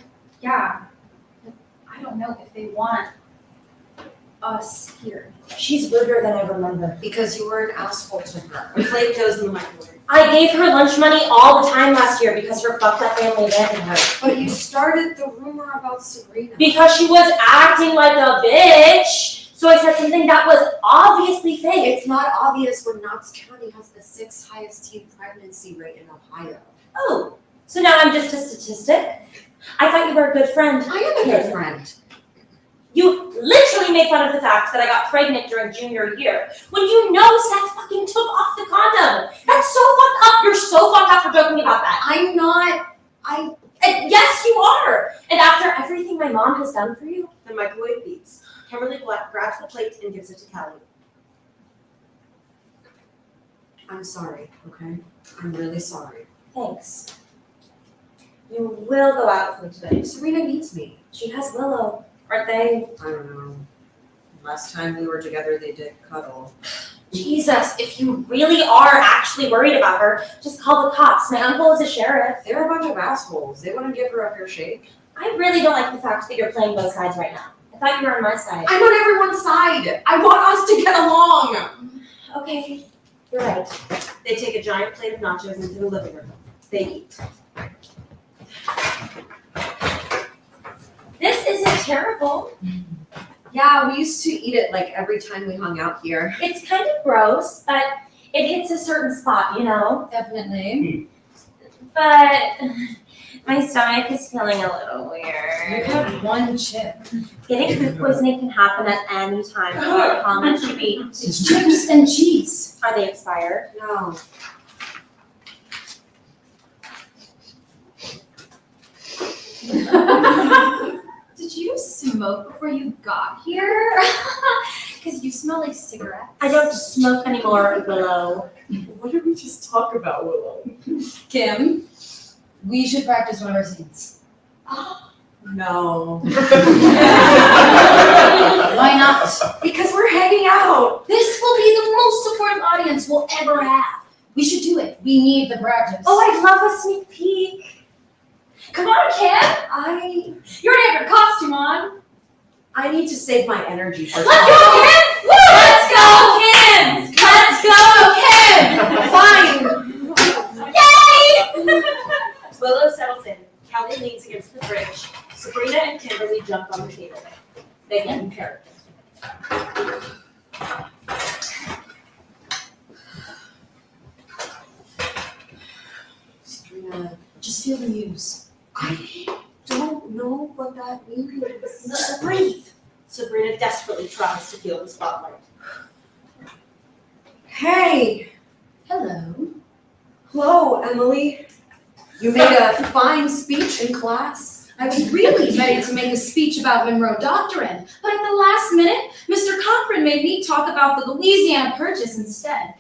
Yeah. I don't know if they want us here. She's ruder than I remember. Because you were an asshole to her. A plate goes in the microwave. I gave her lunch money all the time last year because her fucked up family abandoned her. But you started the rumor about Sabrina. Because she was acting like a bitch. So I said something that was obviously fake. It's not obvious when Knox County has the 6th highest teen pregnancy rate in Ohio. Oh, so now I'm just a statistic? I thought you were a good friend. I am a good friend. You literally made fun of the fact that I got pregnant during junior year when you know Seth fucking took off the condom. That's so fucked up. You're so fucked up for joking about that. I'm not. And yes, you are. And after everything my mom has done for you, The microwave beeps. Kimberly grabs the plate and gives it to Callie. I'm sorry, okay? I'm really sorry. thanks. You will go out with me today. Serena needs me. She has Willow. Aren't they? I don't know. Last time we were together, they did cuddle. Jesus, if you really are actually worried about her, just call the cops. My uncle is a sheriff. They're a bunch of assholes. They wouldn't give her a fair shake. I really don't like the fact that you're playing both sides right now. I thought you were on my side. I'm on everyone's side. I want us to get along. Okay, you're right. They take a giant plate of nachos into the living room. They eat. This isn't terrible. Yeah, we used to eat it like every time we hung out here. It's kind of gross, but it hits a certain spot, you know? Definitely. But my stomach is feeling a little You weird. had one chip. Getting food poisoning can happen at any time. How much you eat? It's chips and cheese. Are they expired? No. Did you smoke before you got here? Because you smell like cigarettes. I don't smoke anymore, Willow. What did we just talk about, Willow? Kim, we should practice one of our scenes. No. Why not? Because we're hanging out. This will be the most supportive audience we'll ever have. We should do it. We need the practice. Oh, I'd love a sneak peek. Come on, Kim! You already have your costume on. I need to save my energy for Let's go, Kim! Let's go, Kim! Let's go, Kim! Fine. Willow settles in. Callie leans against the fridge. Sabrina and Kimberly jump on the table. They get in character. Serena, Just feel the muse. I don't know what that means. Just breathe. Sabrina desperately tries to feel the spotlight. Hey! Hello. Hello, Emily. You made a fine speech in class. I was really ready to make a speech about Monroe Doctrine, but at the last minute, Mr. Cochran made me talk about the Louisiana Purchase instead.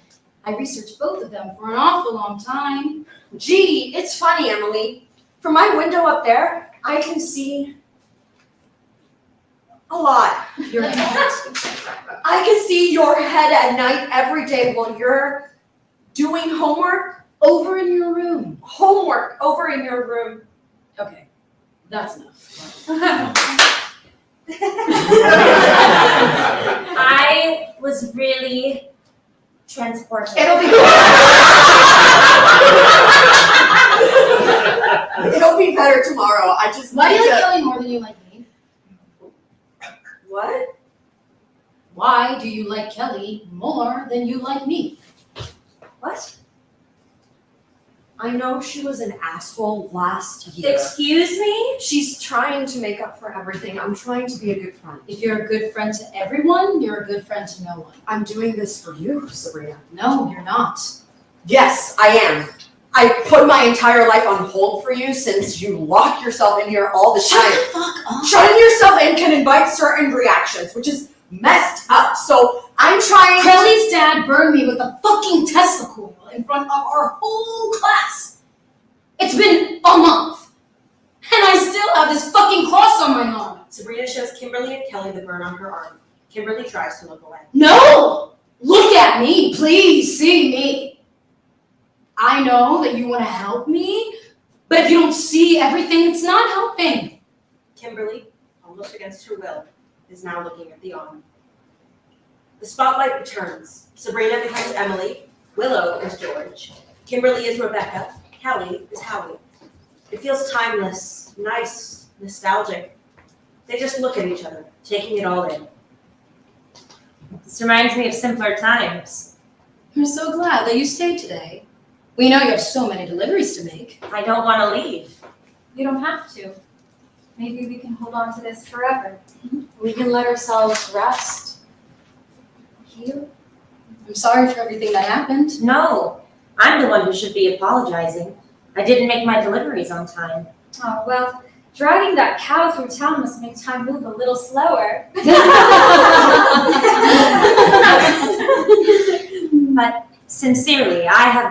I researched both of them for an awful long time. Gee, it's funny, Emily. From my window up there, I can see a lot. Your head. I can see your head at night every day while you're doing homework. Over in your room. Homework over in your room. Okay, that's enough. I was really transported. It'll be better tomorrow. I just Why do need you like to. Kelly more than you like me? What? Why do you like Kelly more than you like me? What? I know she was an asshole last year. Excuse me? She's trying to make up for everything. I'm trying to be a good friend. If you're a good friend to everyone, you're a good friend to no one. I'm doing this for you, Sabrina. No, you're not. Yes, I am. I put my entire life on hold for you since you lock yourself in here all the time. Shut the fuck up. Shutting yourself in can invite certain reactions, which is messed up. So I'm trying to... Kelly's dad burned me with a fucking Tesla coil in front of our whole class. It's been a month, and I still have this fucking cross on my arm. Sabrina shows Kimberly and Kelly the burn on her arm. Kimberly tries to look away. No! Look at me, please see me. I know that you want to help me, but if you don't see everything, it's not helping. Kimberly, almost against her will, is now looking at the arm. The spotlight returns. Sabrina becomes Emily, Willow is George, Kimberly is Rebecca, Kelly is Howie. It feels timeless, nice, nostalgic. They just look at each other, taking it all in. This reminds me of simpler times. I'm so glad that you stayed today. We know you have so many deliveries to make. I don't want to leave. You don't have to. Maybe we can hold on to this forever. We can let ourselves rest. You? I'm sorry for everything that happened. No, I'm the one who should be apologizing. I didn't make my deliveries on time. Oh, well, dragging that cow through town must make time move a little slower. But sincerely, I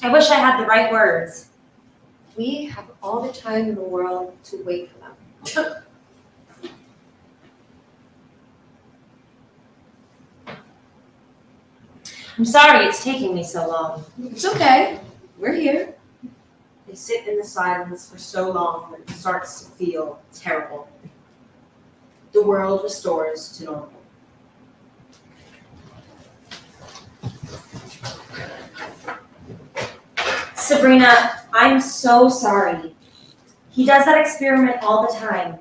wish I had the right words. We have all the time in the world to wait for them. I'm sorry it's taking me so long. It's okay. We're here. They sit in the silence for so long that it starts to feel terrible. The world restores to normal. Sabrina, I'm so sorry. He does that experiment all the time.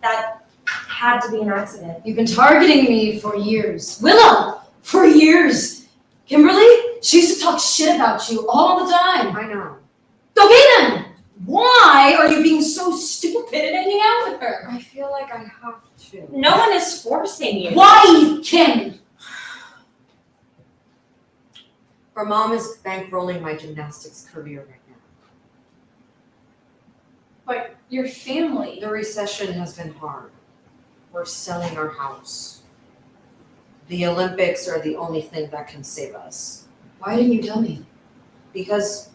That had to be an accident. You've been targeting me for years. Willow, for years. Kimberly, she used to talk shit about you all the time. I know. Okay then, why are you being so stupid and hanging out with her? I feel like I have to. No one is forcing you. Why, Kim? Her mom is bankrolling my gymnastics career right now. But your family. The recession has been hard. We're selling our house. The Olympics are the only thing that can save us. Why didn't you tell me? Because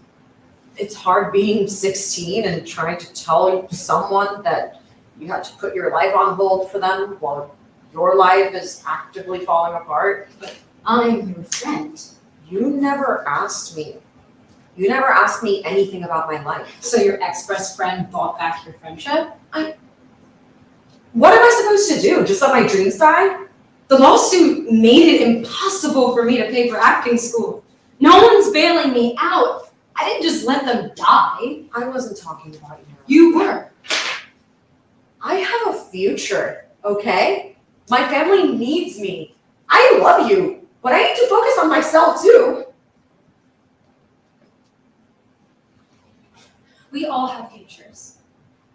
it's hard being 16 and trying to tell someone that you have to put your life on hold for them while your life is actively falling apart. I'm your friend. You never asked me. You never asked me anything about my life. So your ex-best friend bought back your friendship? What am I supposed to do? Just let my dreams die? The lawsuit made it impossible for me to pay for acting school. No one's bailing me out. I didn't just let them die. I wasn't talking about you. You were. I have a future, okay? My family needs me. I love you, but I need to focus on myself too. We all have futures.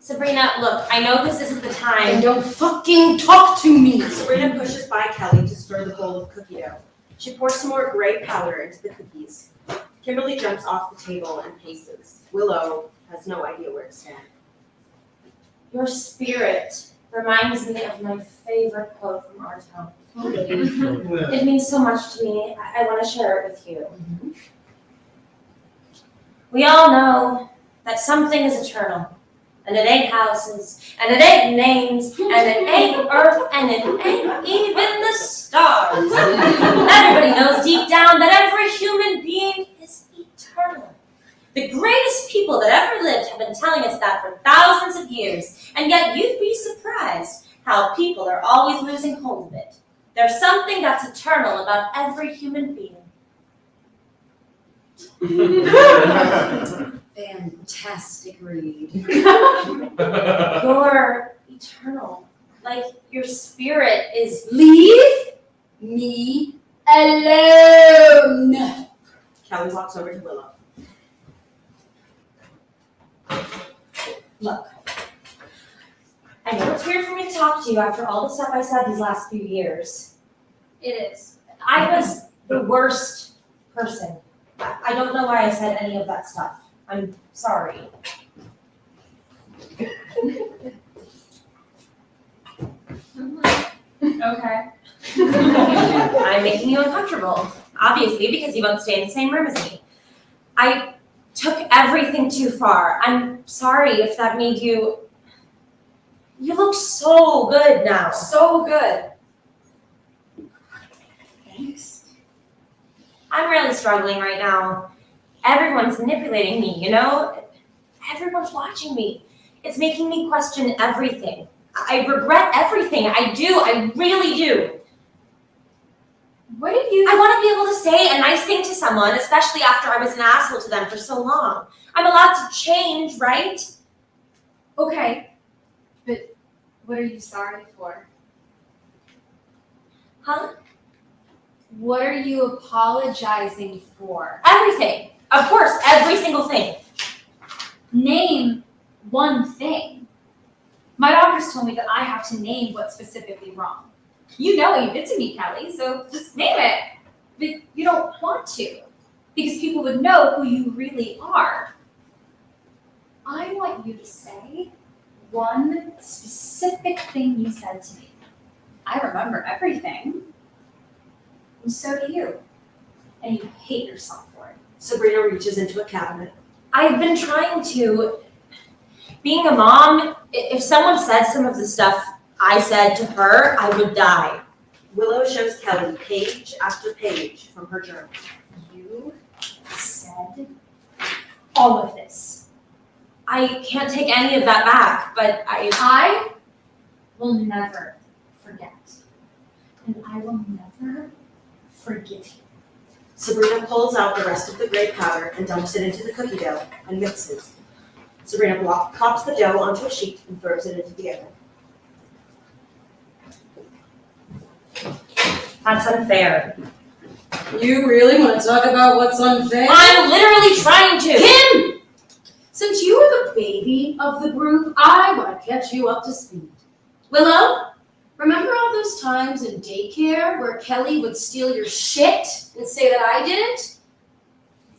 Sabrina, look, I know this isn't the And time. don't fucking talk to me. Sabrina pushes by Kelly to stir the bowl of cookie dough. She pours some more gray powder into the cookies. Kimberly jumps off the table and paces. Willow has no idea where to stand. Your spirit reminds me of my favorite quote from our town. It means so much to me. I want to share it with you. We all know that something is eternal. And it ain't houses, and it ain't names, and it ain't earth, and it ain't even the stars. Everybody knows deep down that every human being is eternal. The greatest people that ever lived have been telling us that for thousands of years, and yet you'd be surprised how people are always losing hold of it. There's something that's eternal about every human being. Fantastic read. You're eternal. Like your spirit is. Leave me alone. Kelly walks over to Willow. Look, I know it's weird for me to talk to you after all the stuff I said these last few years. It is. I was the worst person. I don't know why I said any of that stuff. I'm sorry. Okay. I'm making you uncomfortable, obviously, because you won't stay in the same room as me. I took everything too far. I'm sorry if that made you. You look so good now. So good. Thanks. I'm really struggling right now. Everyone's manipulating me, you know? Everyone's watching me. It's making me question everything. I regret everything. I do. I really do. What did you? I want to be able to say a nice thing to someone, especially after I was an asshole to them for so long. I'm allowed to change, right? Okay, but what are you sorry for? Huh? What are you apologizing for? Everything. Of course, every single thing. Name one thing. My doctors told me that I have to name what's specifically wrong. You know what you did to me, Kelly, so just name it. But you don't want to, because people would know who you really are. I want you to say one specific thing you said to me. I remember everything. And so do you. And you hate yourself for it. Sabrina reaches into a cabinet. I've been trying to. Being a mom, if someone said some of the stuff I said to her, I would die. Willow shows Kelly page after page from her journal. You said all of this. I can't take any of that back, but I will never forget. And I will never forgive you. Sabrina pulls out the rest of the gray powder and dumps it into the cookie dough and mixes. Sabrina plops the dough onto a sheet and throws it into the oven. That's unfair. You really want to talk about what's unfair? I'm literally trying to. Kim! Since you are the baby of the group, I want to catch you up to speed. Willow, remember all those times in daycare where Kelly would steal your shit and say that I did it?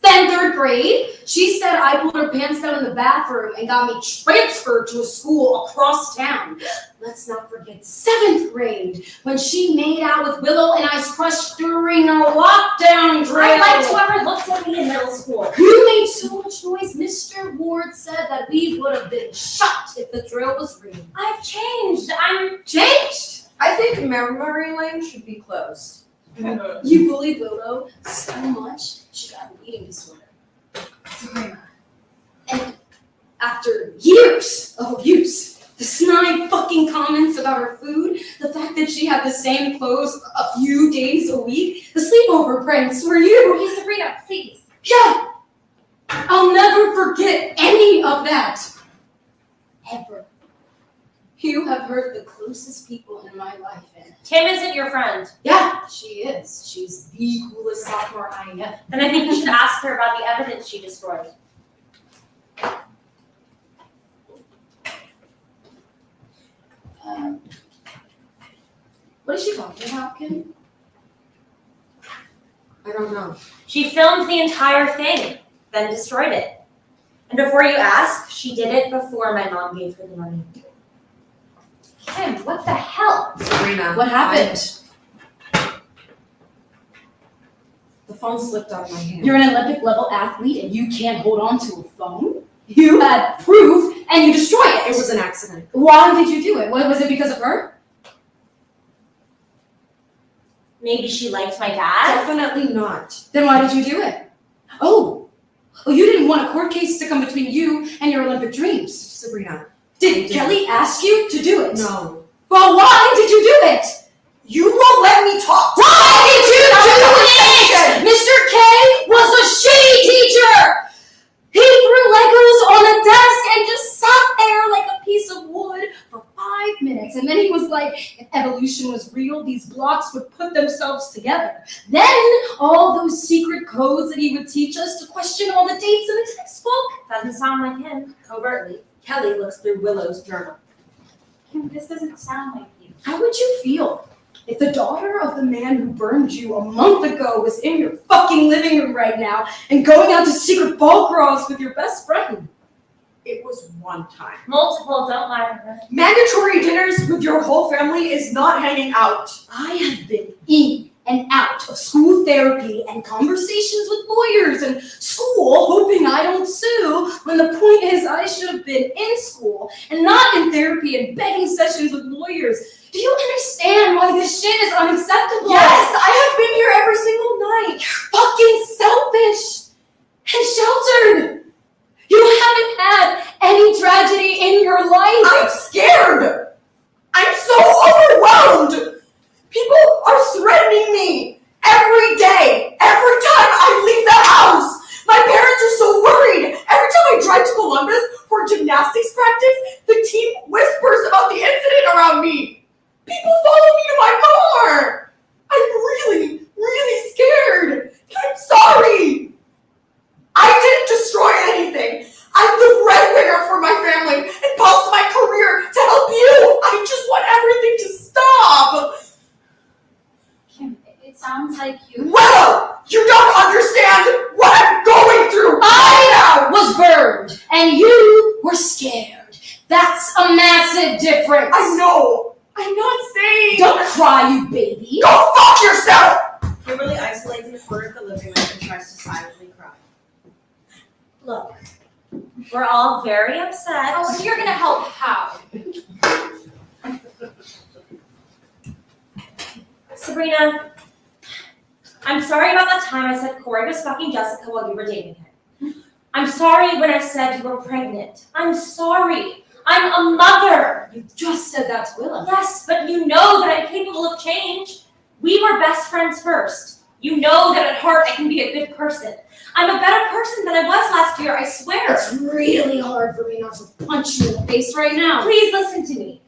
Then 3rd grade, she said I pulled her pants down in the bathroom and got me transferred to a school across town. Let's not forget 7th grade, when she made out with Willow and I's crush during a lockdown drill. I liked whoever looked at me in middle school. You made so much noise, Mr. Ward said that we would have been shot if the drill was real. I've changed. I'm Changed? I think memory lane should be closed. You bullied Willow so much, she got an eating disorder. Sabrina. And after years of abuse, the snide fucking comments about her food, the fact that she had the same clothes a few days a week, the sleepover pranks were you. Okay, Sabrina, please. Yeah! I'll never forget any of that. Ever. You have hurt the closest people in my life, and Kim isn't your friend. yeah, she is. She's the coolest sophomore I know. Then I think you should ask her about the evidence she destroyed. What is she talking about, Kim? I don't know. She filmed the entire thing, then destroyed it. And before you ask, she did it before my mom gave her the money. Kim, what the hell? Sabrina. What happened? The phone slipped out of my hand. You're an Olympic level athlete and you can't hold on to a phone? You had proof and you destroyed it. It was an accident. Why did you do it? Was it because of her? Maybe she liked my dad? Definitely not. Then why did you do it? Oh, you didn't want a court case to come between you and your Olympic dreams. Sabrina. Did Kelly ask you to do it? No. Well, why did you do it? You won't let me talk. Why did you do it? Mr. K was a shitty teacher. He threw Legos on a desk and just sat there like a piece of wood for 5 minutes. And then he was like, if evolution was real, these blocks would put themselves together. Then all those secret codes that he would teach us to question all the dates in the textbook. Doesn't sound like him. Covertly, Kelly looks through Willow's journal. Kim, this doesn't sound like you. How would you feel If the daughter of the man who burned you a month ago was in your fucking living room right now and going out to secret ball groups with your best friend. It was one time. Multiple, don't lie to her. Mandatory dinners with your whole family is not hanging out. I have been in and out of school therapy and conversations with lawyers and school hoping I don't sue, when the point is I should have been in school and not in therapy and begging sessions with lawyers. Do you understand why this shit is unacceptable? Yes, I have been here every single night. Fucking selfish and sheltered. You haven't had any tragedy in your life. I'm scared. I'm so overwhelmed. People are threatening me every day, every time I leave the house. My parents are so worried. Every time I drive to Columbus for gymnastics practice, the team whispers about the incident around me. People follow me to my car. I'm really, really scared. I'm sorry. I didn't destroy anything. I'm the breadwinner for my family and paused my career to help you. I just want everything to stop. Kim, it sounds like you. Well, you don't understand what I'm going through. I was burned and you were scared. That's a massive difference. I know. I'm not saying. Don't cry, you baby. Go fuck yourself. Kimberly isolates in a corner of the living room and tries to silently cry. Look, we're all very upset. Oh, and you're gonna help how? Sabrina, I'm sorry about that time I said Corey was fucking Jessica while you were dating him. I'm sorry when I said you were pregnant. I'm sorry. I'm a mother. You just said that to Willa. Yes, but you know that I'm capable of change. We were best friends first. You know that at heart I can be a good person. I'm a better person than I was last year, I swear. It's really hard for me not to punch you in the face right now. Please listen to me.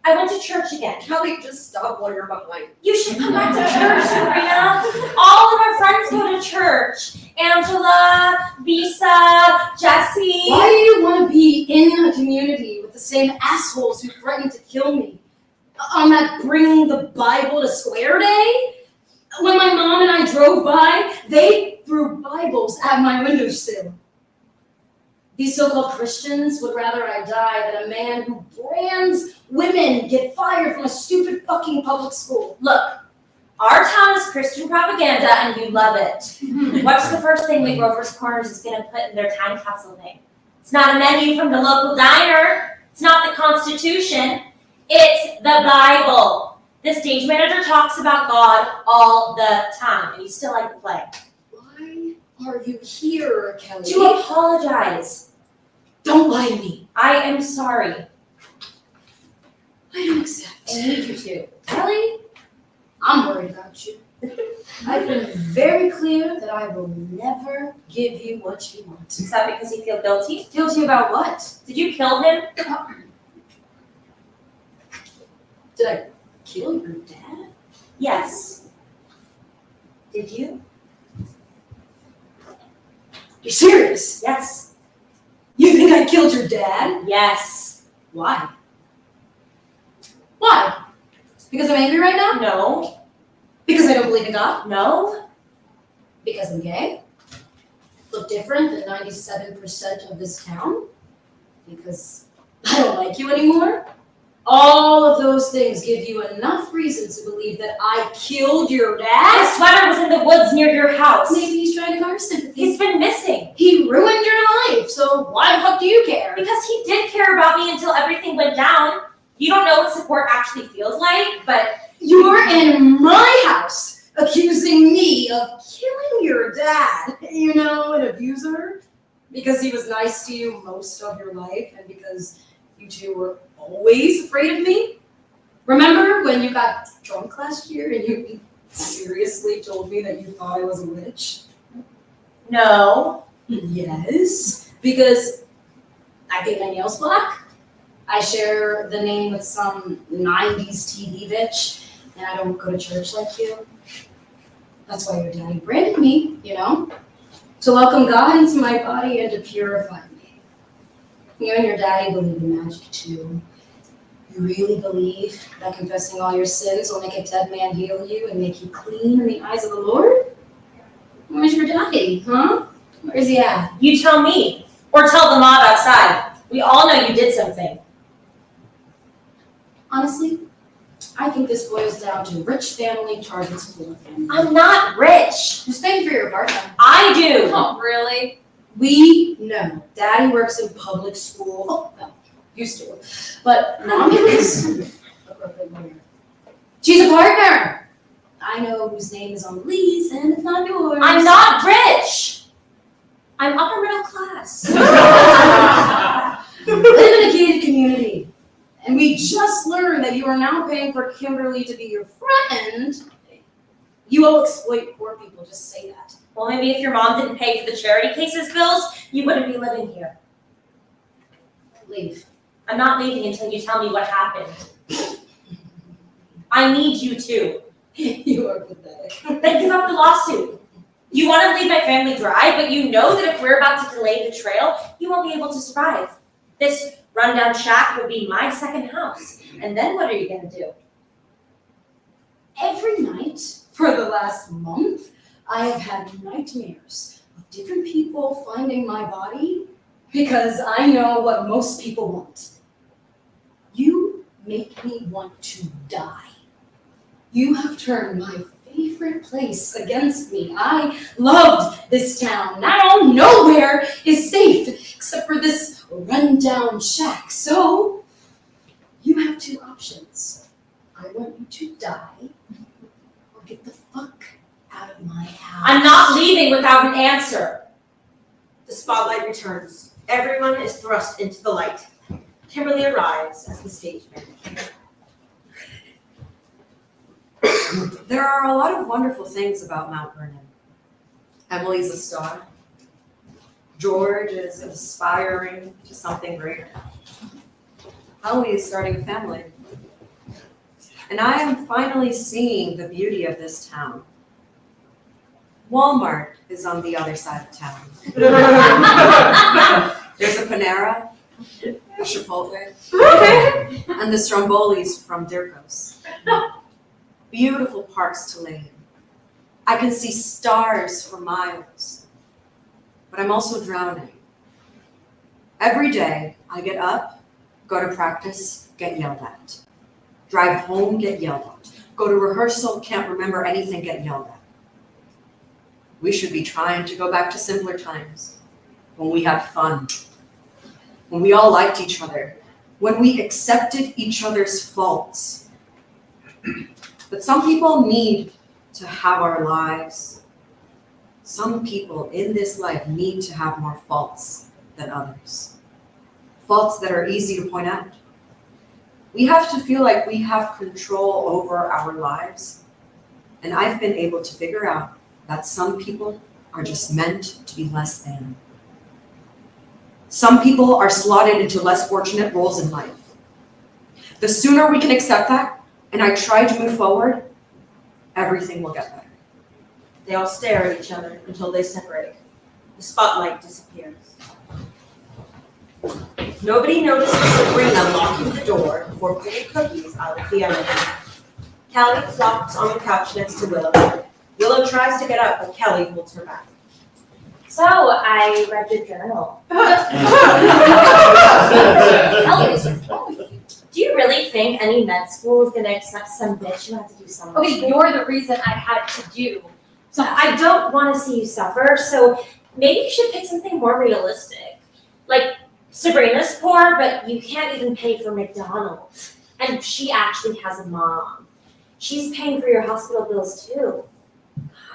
I went to church again. Kelly, just stop while you're behind. You should come back to church, Sabrina. All of our friends go to church. Angela, Visa, Jessie. Why do you want to be in a community with the same assholes who threatened to kill me? On that bring the Bible to square day? When my mom and I drove by, they threw Bibles at my windowsill. These so-called Christians would rather I die than a man who brands women get fired from a stupid fucking public school. Look, our town is Christian propaganda and you love it. What's the first thing that Grover's Corners is going to put in their time capsule thing? It's not a menu from the local diner. It's not the Constitution. It's the Bible. The stage manager talks about God all the time, and you still like the play. Why are you here, Kelly? To apologize. Don't lie to me. I am sorry. I don't accept. I need you to. Kelly, I'm worried about you. I've been very clear that I will never give you what you want. Is that because you feel guilty? Guilty about what? Did you kill him? Did I kill your dad? Yes. Did you? You're serious? Yes. You think I killed your dad? Yes. Why? Why? Because I'm angry right now? No. Because I don't believe in God? No. Because I'm gay? Look different than 97% of this town? Because I don't like you anymore? All of those things give you enough reason to believe that I killed your The dad? sweater was in the woods near your house. Maybe he's trying to garner sympathy. He's been missing. He ruined your life, so why the fuck do you care? Because he did care about me until everything went down. You don't know what support actually feels like, but You're in my house accusing me of killing your dad. You know, an abuser? Because he was nice to you most of your life and because you two were always afraid of me? Remember when you got drunk last year and you seriously told me that you thought I was a witch? no. Yes, because I paint my nails black. I share the name with some 90s TV bitch, and I don't go to church like you. That's why your daddy branded me, you know? To welcome God into my body and to purify me. You and your daddy believe in magic too. You really believe that confessing all your sins will make a dead man heal you and make you clean in the eyes of the Lord? Where's your daddy, huh? Where's he at? You tell me, or tell the mob outside. We all know you did something. Honestly, I think this boils down to rich family targets poor family. I'm not rich. Who's paying for your part-time? I do. Oh, really? We know. Daddy works in public school. Oh, well, used to. But Mom is a perfect lawyer. She's a partner. I know whose name is on the lease, and it's not yours. I'm not rich. I'm upper middle class. We live in a gated community, and we just learned that you are now paying for Kimberly to be your friend. You will exploit poor people, just say that. Well, maybe if your mom didn't pay for the charity cases bills, you wouldn't be living here. Leave. I'm not leaving until you tell me what happened. I need you to. You are pathetic. Then give up the lawsuit. You want to leave my family dry, but you know that if we're about to delay the trail, you won't be able to survive. This rundown shack will be my second house. And then what are you going to do? Every night for the last month, I have had nightmares of different people finding my body because I know what most people want. You make me want to die. You have turned my favorite place against me. I loved this town. Now nowhere is safe except for this rundown shack. So you have two options. I want you to die or get the fuck out of my house. I'm not leaving without an answer. The spotlight returns. Everyone is thrust into the light. Kimberly arrives as the stage manager. There are a lot of wonderful things about Mount Vernon. Emily's a star. George is aspiring to something greater. Holly is starting a family. And I am finally seeing the beauty of this town. Walmart is on the other side of town. There's a Panera, a Chipotle, and the Strombolis from Dirkos. Beautiful parks to lay in. I can see stars for miles, but I'm also drowning. Every day, I get up, go to practice, get yelled at. Drive home, get yelled at. Go to rehearsal, can't remember anything, get yelled at. We should be trying to go back to simpler times, when we had fun, when we all liked each other, when we accepted each other's faults. But some people need to have our lives. Some people in this life need to have more faults than others. Faults that are easy to point out. We have to feel like we have control over our lives. And I've been able to figure out that some people are just meant to be less than. Some people are slotted into less fortunate roles in life. The sooner we can accept that, and I try to move forward, everything will get better. They all stare at each other until they separate. The spotlight disappears. Nobody notices Sabrina locking the door before putting cookies out of the oven. Kelly flops on the couch next to Willow. Willow tries to get up, but Kelly holds her back. So, I read your journal. Do you really think any med school is going to accept some bitch who has to do something? Okay, you're the reason I had to do. So I don't want to see you suffer, so maybe you should pick something more realistic. Like, Sabrina's poor, but you can't even pay for McDonald's. And she actually has a mom. She's paying for your hospital bills too.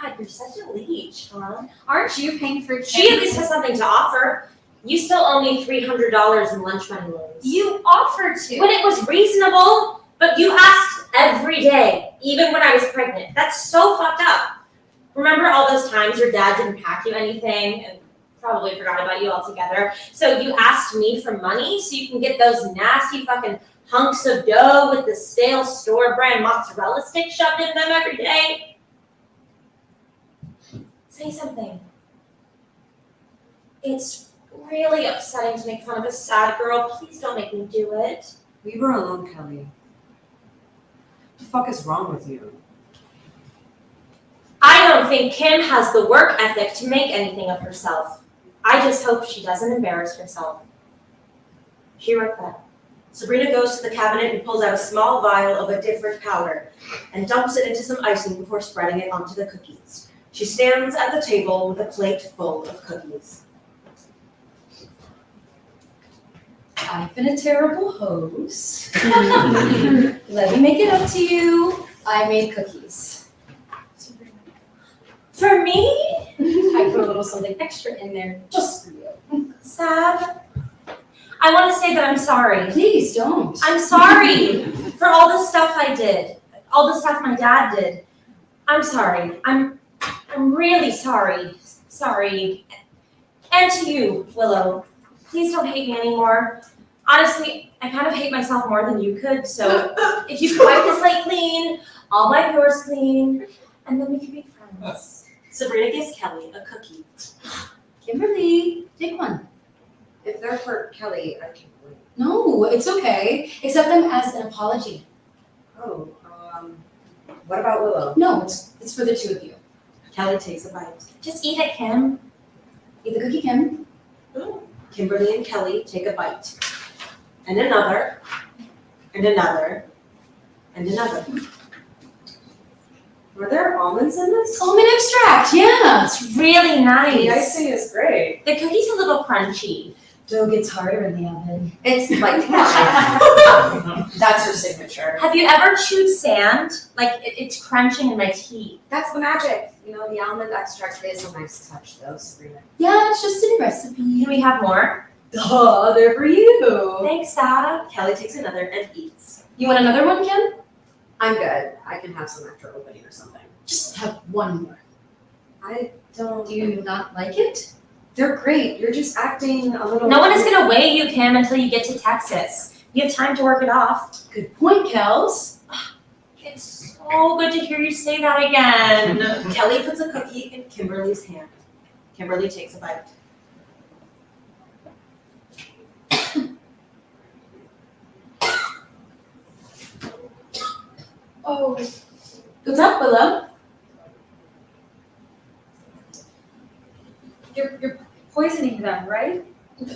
God, you're such a leech, huh? Aren't you paying for She at least has something to offer. You still owe me $300 in lunch money loans. You offered to. When it was reasonable, but you asked every day, even when I was pregnant. That's so fucked up. Remember all those times your dad didn't pack you anything and probably forgot about you altogether? So you asked me for money so you can get those nasty fucking hunks of dough with the stale store brand mozzarella stick shoved in them every day? Say something. It's really upsetting to make fun of a sad girl. Please don't make me do it. Leave her alone, Kelly. What the fuck is wrong with you? I don't think Kim has the work ethic to make anything of herself. I just hope she doesn't embarrass herself. She wrote that. Sabrina goes to the cabinet and pulls out a small vial of a different powder and dumps it into some icing before spreading it onto the cookies. She stands at the table with a plate full of cookies. I've been a terrible host. Let me make it up to you. I made cookies. For me? I put a little something extra in there just for you. Sab, I want to say that I'm sorry. Please don't. I'm sorry for all the stuff I did, all the stuff my dad did. I'm sorry. I'm really sorry. Sorry. And to you, Willow. Please don't hate me anymore. Honestly, I kind of hate myself more than you could, so if you could wipe the slate clean, I'll wipe yours clean, and then we can be friends. Sabrina gives Kelly a cookie. Kimberly, take one. If they're for Kelly, I can't wait. No, it's okay. Accept them as an apology. Oh, what about Willow? No, it's for the two of you. Kelly takes a bite. Just eat it, Kim. Eat the cookie, Kim. Kimberly and Kelly take a bite. And another. And another. And another. Were there almonds in this? Almond extract, yeah. It's really nice. is great. The cookie's a little crunchy. Dough gets harder in the oven. It's like that's her signature. Have you ever chewed sand? Like, it's crunching in my teeth. That's the magic. You know, the almond extract is a nice touch, though, Sabrina. Yeah, it's just a recipe. Can we have more? Duh, they're for you. Thanks, Sab. Kelly takes another and eats. You want another one, Kim? I'm good. I can have some after opening or something. Just have one more. I don't. Do you not like it? They're great. You're just acting a little. No one is gonna weigh you, Kim, until you get to Texas. You have time to work it off. Good point, Kels. It's so good to hear you say that again. Kelly puts a cookie in Kimberly's hand. Kimberly takes a bite. Oh. What's up, Willow? You're poisoning them, right? Can you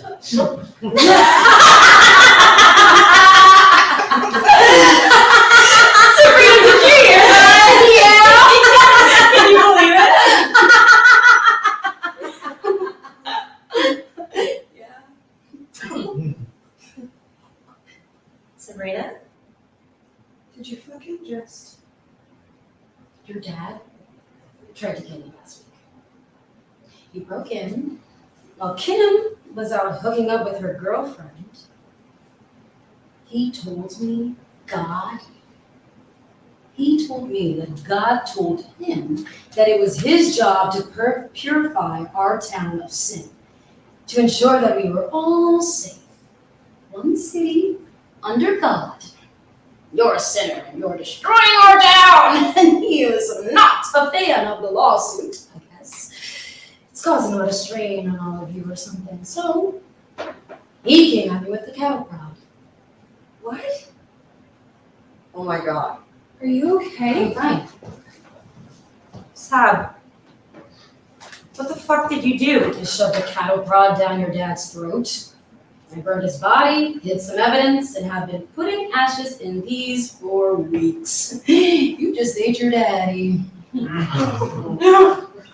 believe it? Sabrina? Did you fucking just? Your dad tried to kill me last week. He broke in while Kim was out hooking up with her girlfriend. He told me that God told him that it was his job to purify our town of sin, to ensure that we were all safe. One city under God. You're a sinner and you're destroying our town. And he was not a fan of the lawsuit, I guess. It's causing a lot of strain on all of you or something. So he came at me with the cattle prod. What? Oh my god. Are you okay? Hey, Ryan, Sab, what the fuck did you do? I shoved a cattle prod down your dad's throat. I burned his body, hid some evidence, and have been putting ashes in these for weeks. You just ate your daddy.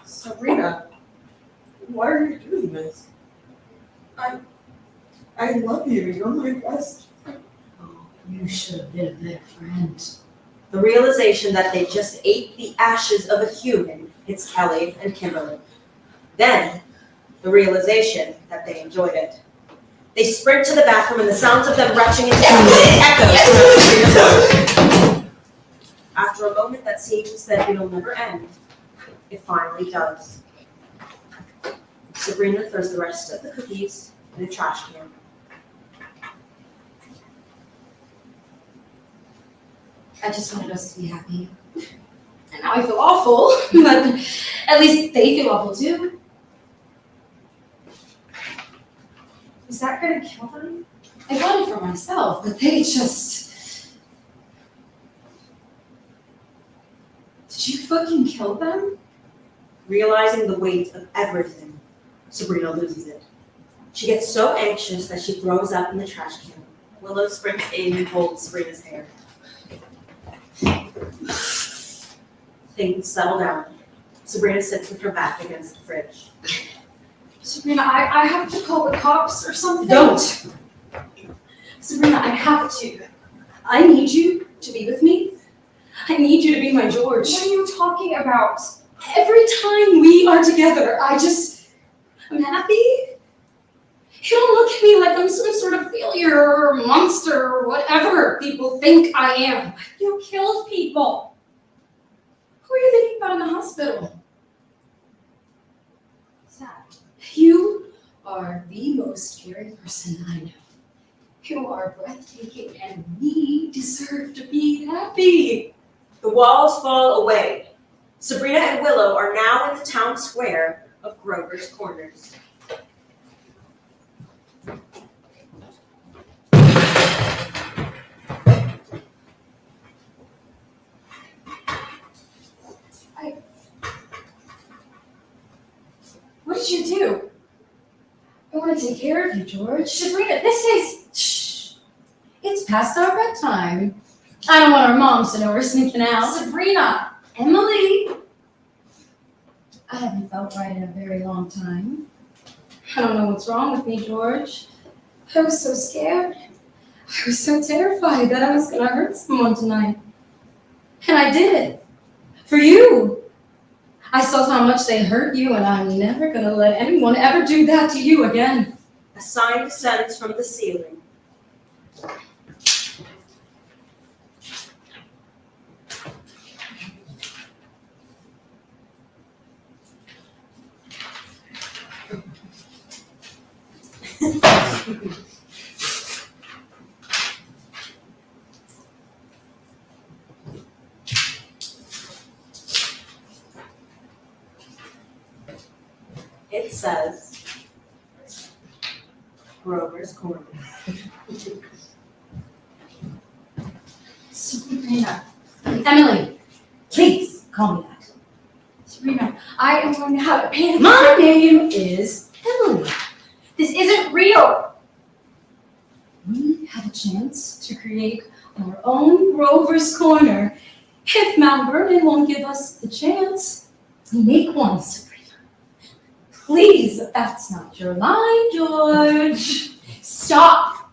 Sabrina, why are you doing this? I love you. You're my best. Oh, you should have been a better friend. The realization that they just ate the ashes of a human hits Kelly and Kimberly. Then, the realization that they enjoyed it. They sprint to the bathroom and the sounds of them retching into echoes. After a moment that seems that it'll never end, it finally does. Sabrina throws the rest of the cookies in a trash can. I just wanted us to be happy. And now I feel awful, but at least they feel awful too. Is that gonna kill them? I got it for myself, but they just... Did you fucking kill them? Realizing the weight of everything, Sabrina loses it. She gets so anxious that she throws up in the trash can. Willow sprints in and holds Sabrina's hair. Things settle down. Sabrina sits with her back against the fridge. Sabrina, I have to call the cops or something. Don't! Sabrina, I have to. I need you to be with me. I need you to be my George. What are you talking about? Every time we are together, I'm happy. You don't look at me like I'm some sort of failure or monster or whatever people think I am. You killed people. Who are you thinking about in the hospital? Sad. You are the most caring person I know. You are breathtaking and we deserve to be happy. The walls fall away. Sabrina and Willow are now in the town square of Grover's Corners. What did you do? I want to take care of you, George. Sabrina, this is... Shh. It's past our bedtime. I don't want our moms to know we're sneaking out. Sabrina. Emily! I haven't felt right in a very long time. I don't know what's wrong with me, George. I was so scared. I was so terrified that I was going to hurt someone tonight. And I did it. For you. I saw how much they hurt you, and I'm never going to let anyone ever do that to you again. A sign descends from the ceiling. It says, Grover's Corners. Sabrina. Emily, please call me that. Sabrina, I am going to have a panic My attack. name is Emily. This isn't real. We have a chance to create our own Grover's Corner. If Mount Vernon won't give us the chance, we make one, Sabrina. Please, that's not your line, George. Stop.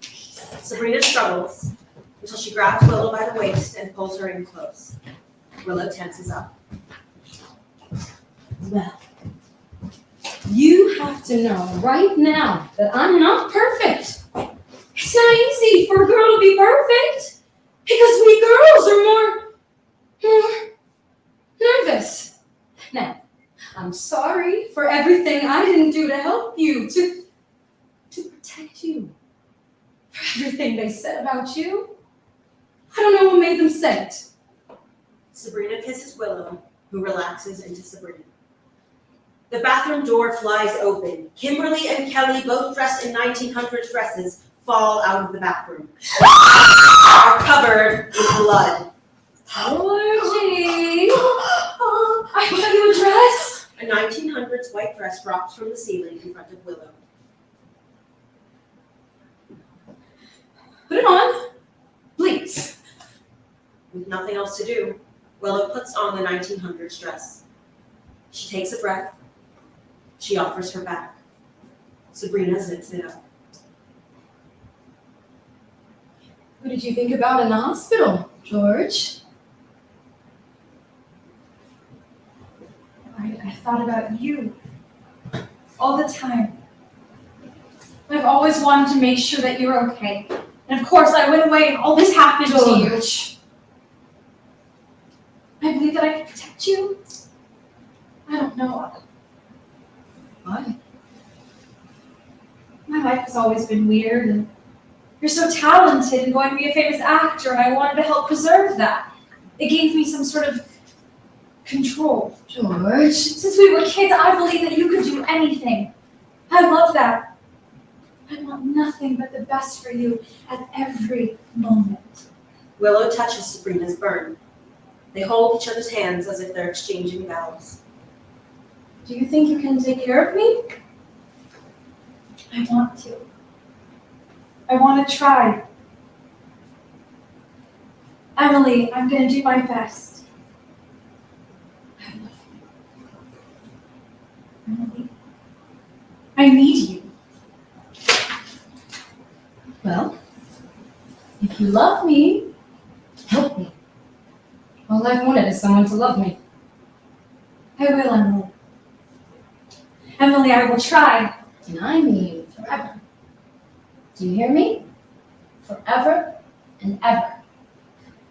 Sabrina struggles until she grabs Willow by the waist and pulls her in close. Willow tenses up. Well, you have to know right now that I'm not perfect. It's not easy for a girl to be perfect because we girls are more nervous. Now, I'm sorry for everything I didn't do to help you, to protect you. For everything they said about you. I don't know what made them say it. Sabrina kisses Willow, who relaxes into Sabrina. The bathroom door flies open. Kimberly and Kelly, both dressed in 1900s dresses, fall out of the bathroom. Are covered with blood. Georgie! I got you a dress. A 1900s white dress drops from the ceiling in front of Willow. Put it on, please. With nothing else to do, Willow puts on the 1900s dress. She takes a breath. She offers her back. Sabrina zips it up. Who did you think about in the hospital, George? I thought about you all the time. I've always wanted to make sure that you're okay. And of course, I went away and all this happened to you. George. I believe that I can protect you. I don't know. Why? My life has always been weird, and you're so talented and going to be a famous actor, and I wanted to help preserve that. It gave me some sort of control. George. Since we were kids, I believed that you could do anything. I love that. I want nothing but the best for you at every moment. Willow touches Sabrina's burn. They hold each other's hands as if they're exchanging vows. Do you think you can take care of me? I want to. I want to try. Emily, I'm going to do my best. I love you. Emily, I need you. Well, if you love me, help me. All I've wanted is someone to love me. I will, Emily. Emily, I will try. And I mean forever. Do you hear me? Forever and ever.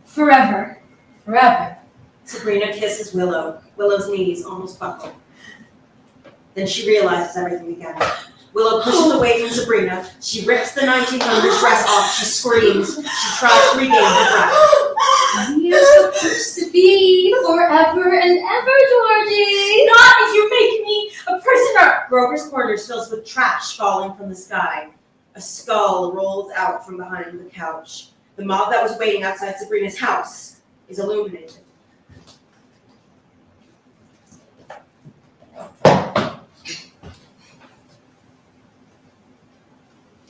Forever. Forever. Sabrina kisses Willow. Willow's knees almost buckle. Then she realizes everything again. Willow pushes away from Sabrina. She rips the 1900s dress off. She screams. She tries to regain her breath. We are supposed to be forever and ever, Georgie. Not if you make me a prisoner! Grover's Corners fills with trash falling from the sky. A skull rolls out from behind the couch. The mob that was waiting outside Sabrina's house is illuminated.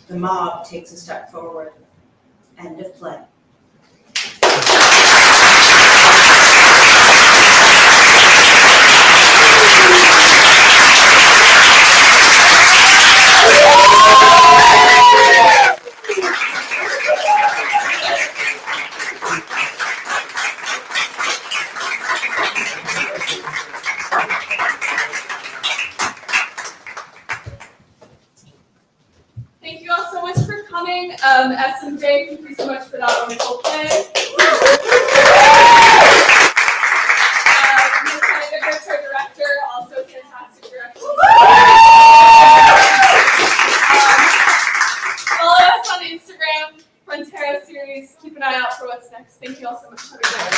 The mob takes a step forward. End of play. Thank you all so much for coming. SMJ, thank you so much for that wonderful play. Miss our director, also fantastic director. Follow us on Instagram, Frontera Series. Keep an eye out for what's next. Thank you all so much. Have a good night.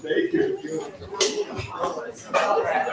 Thank you.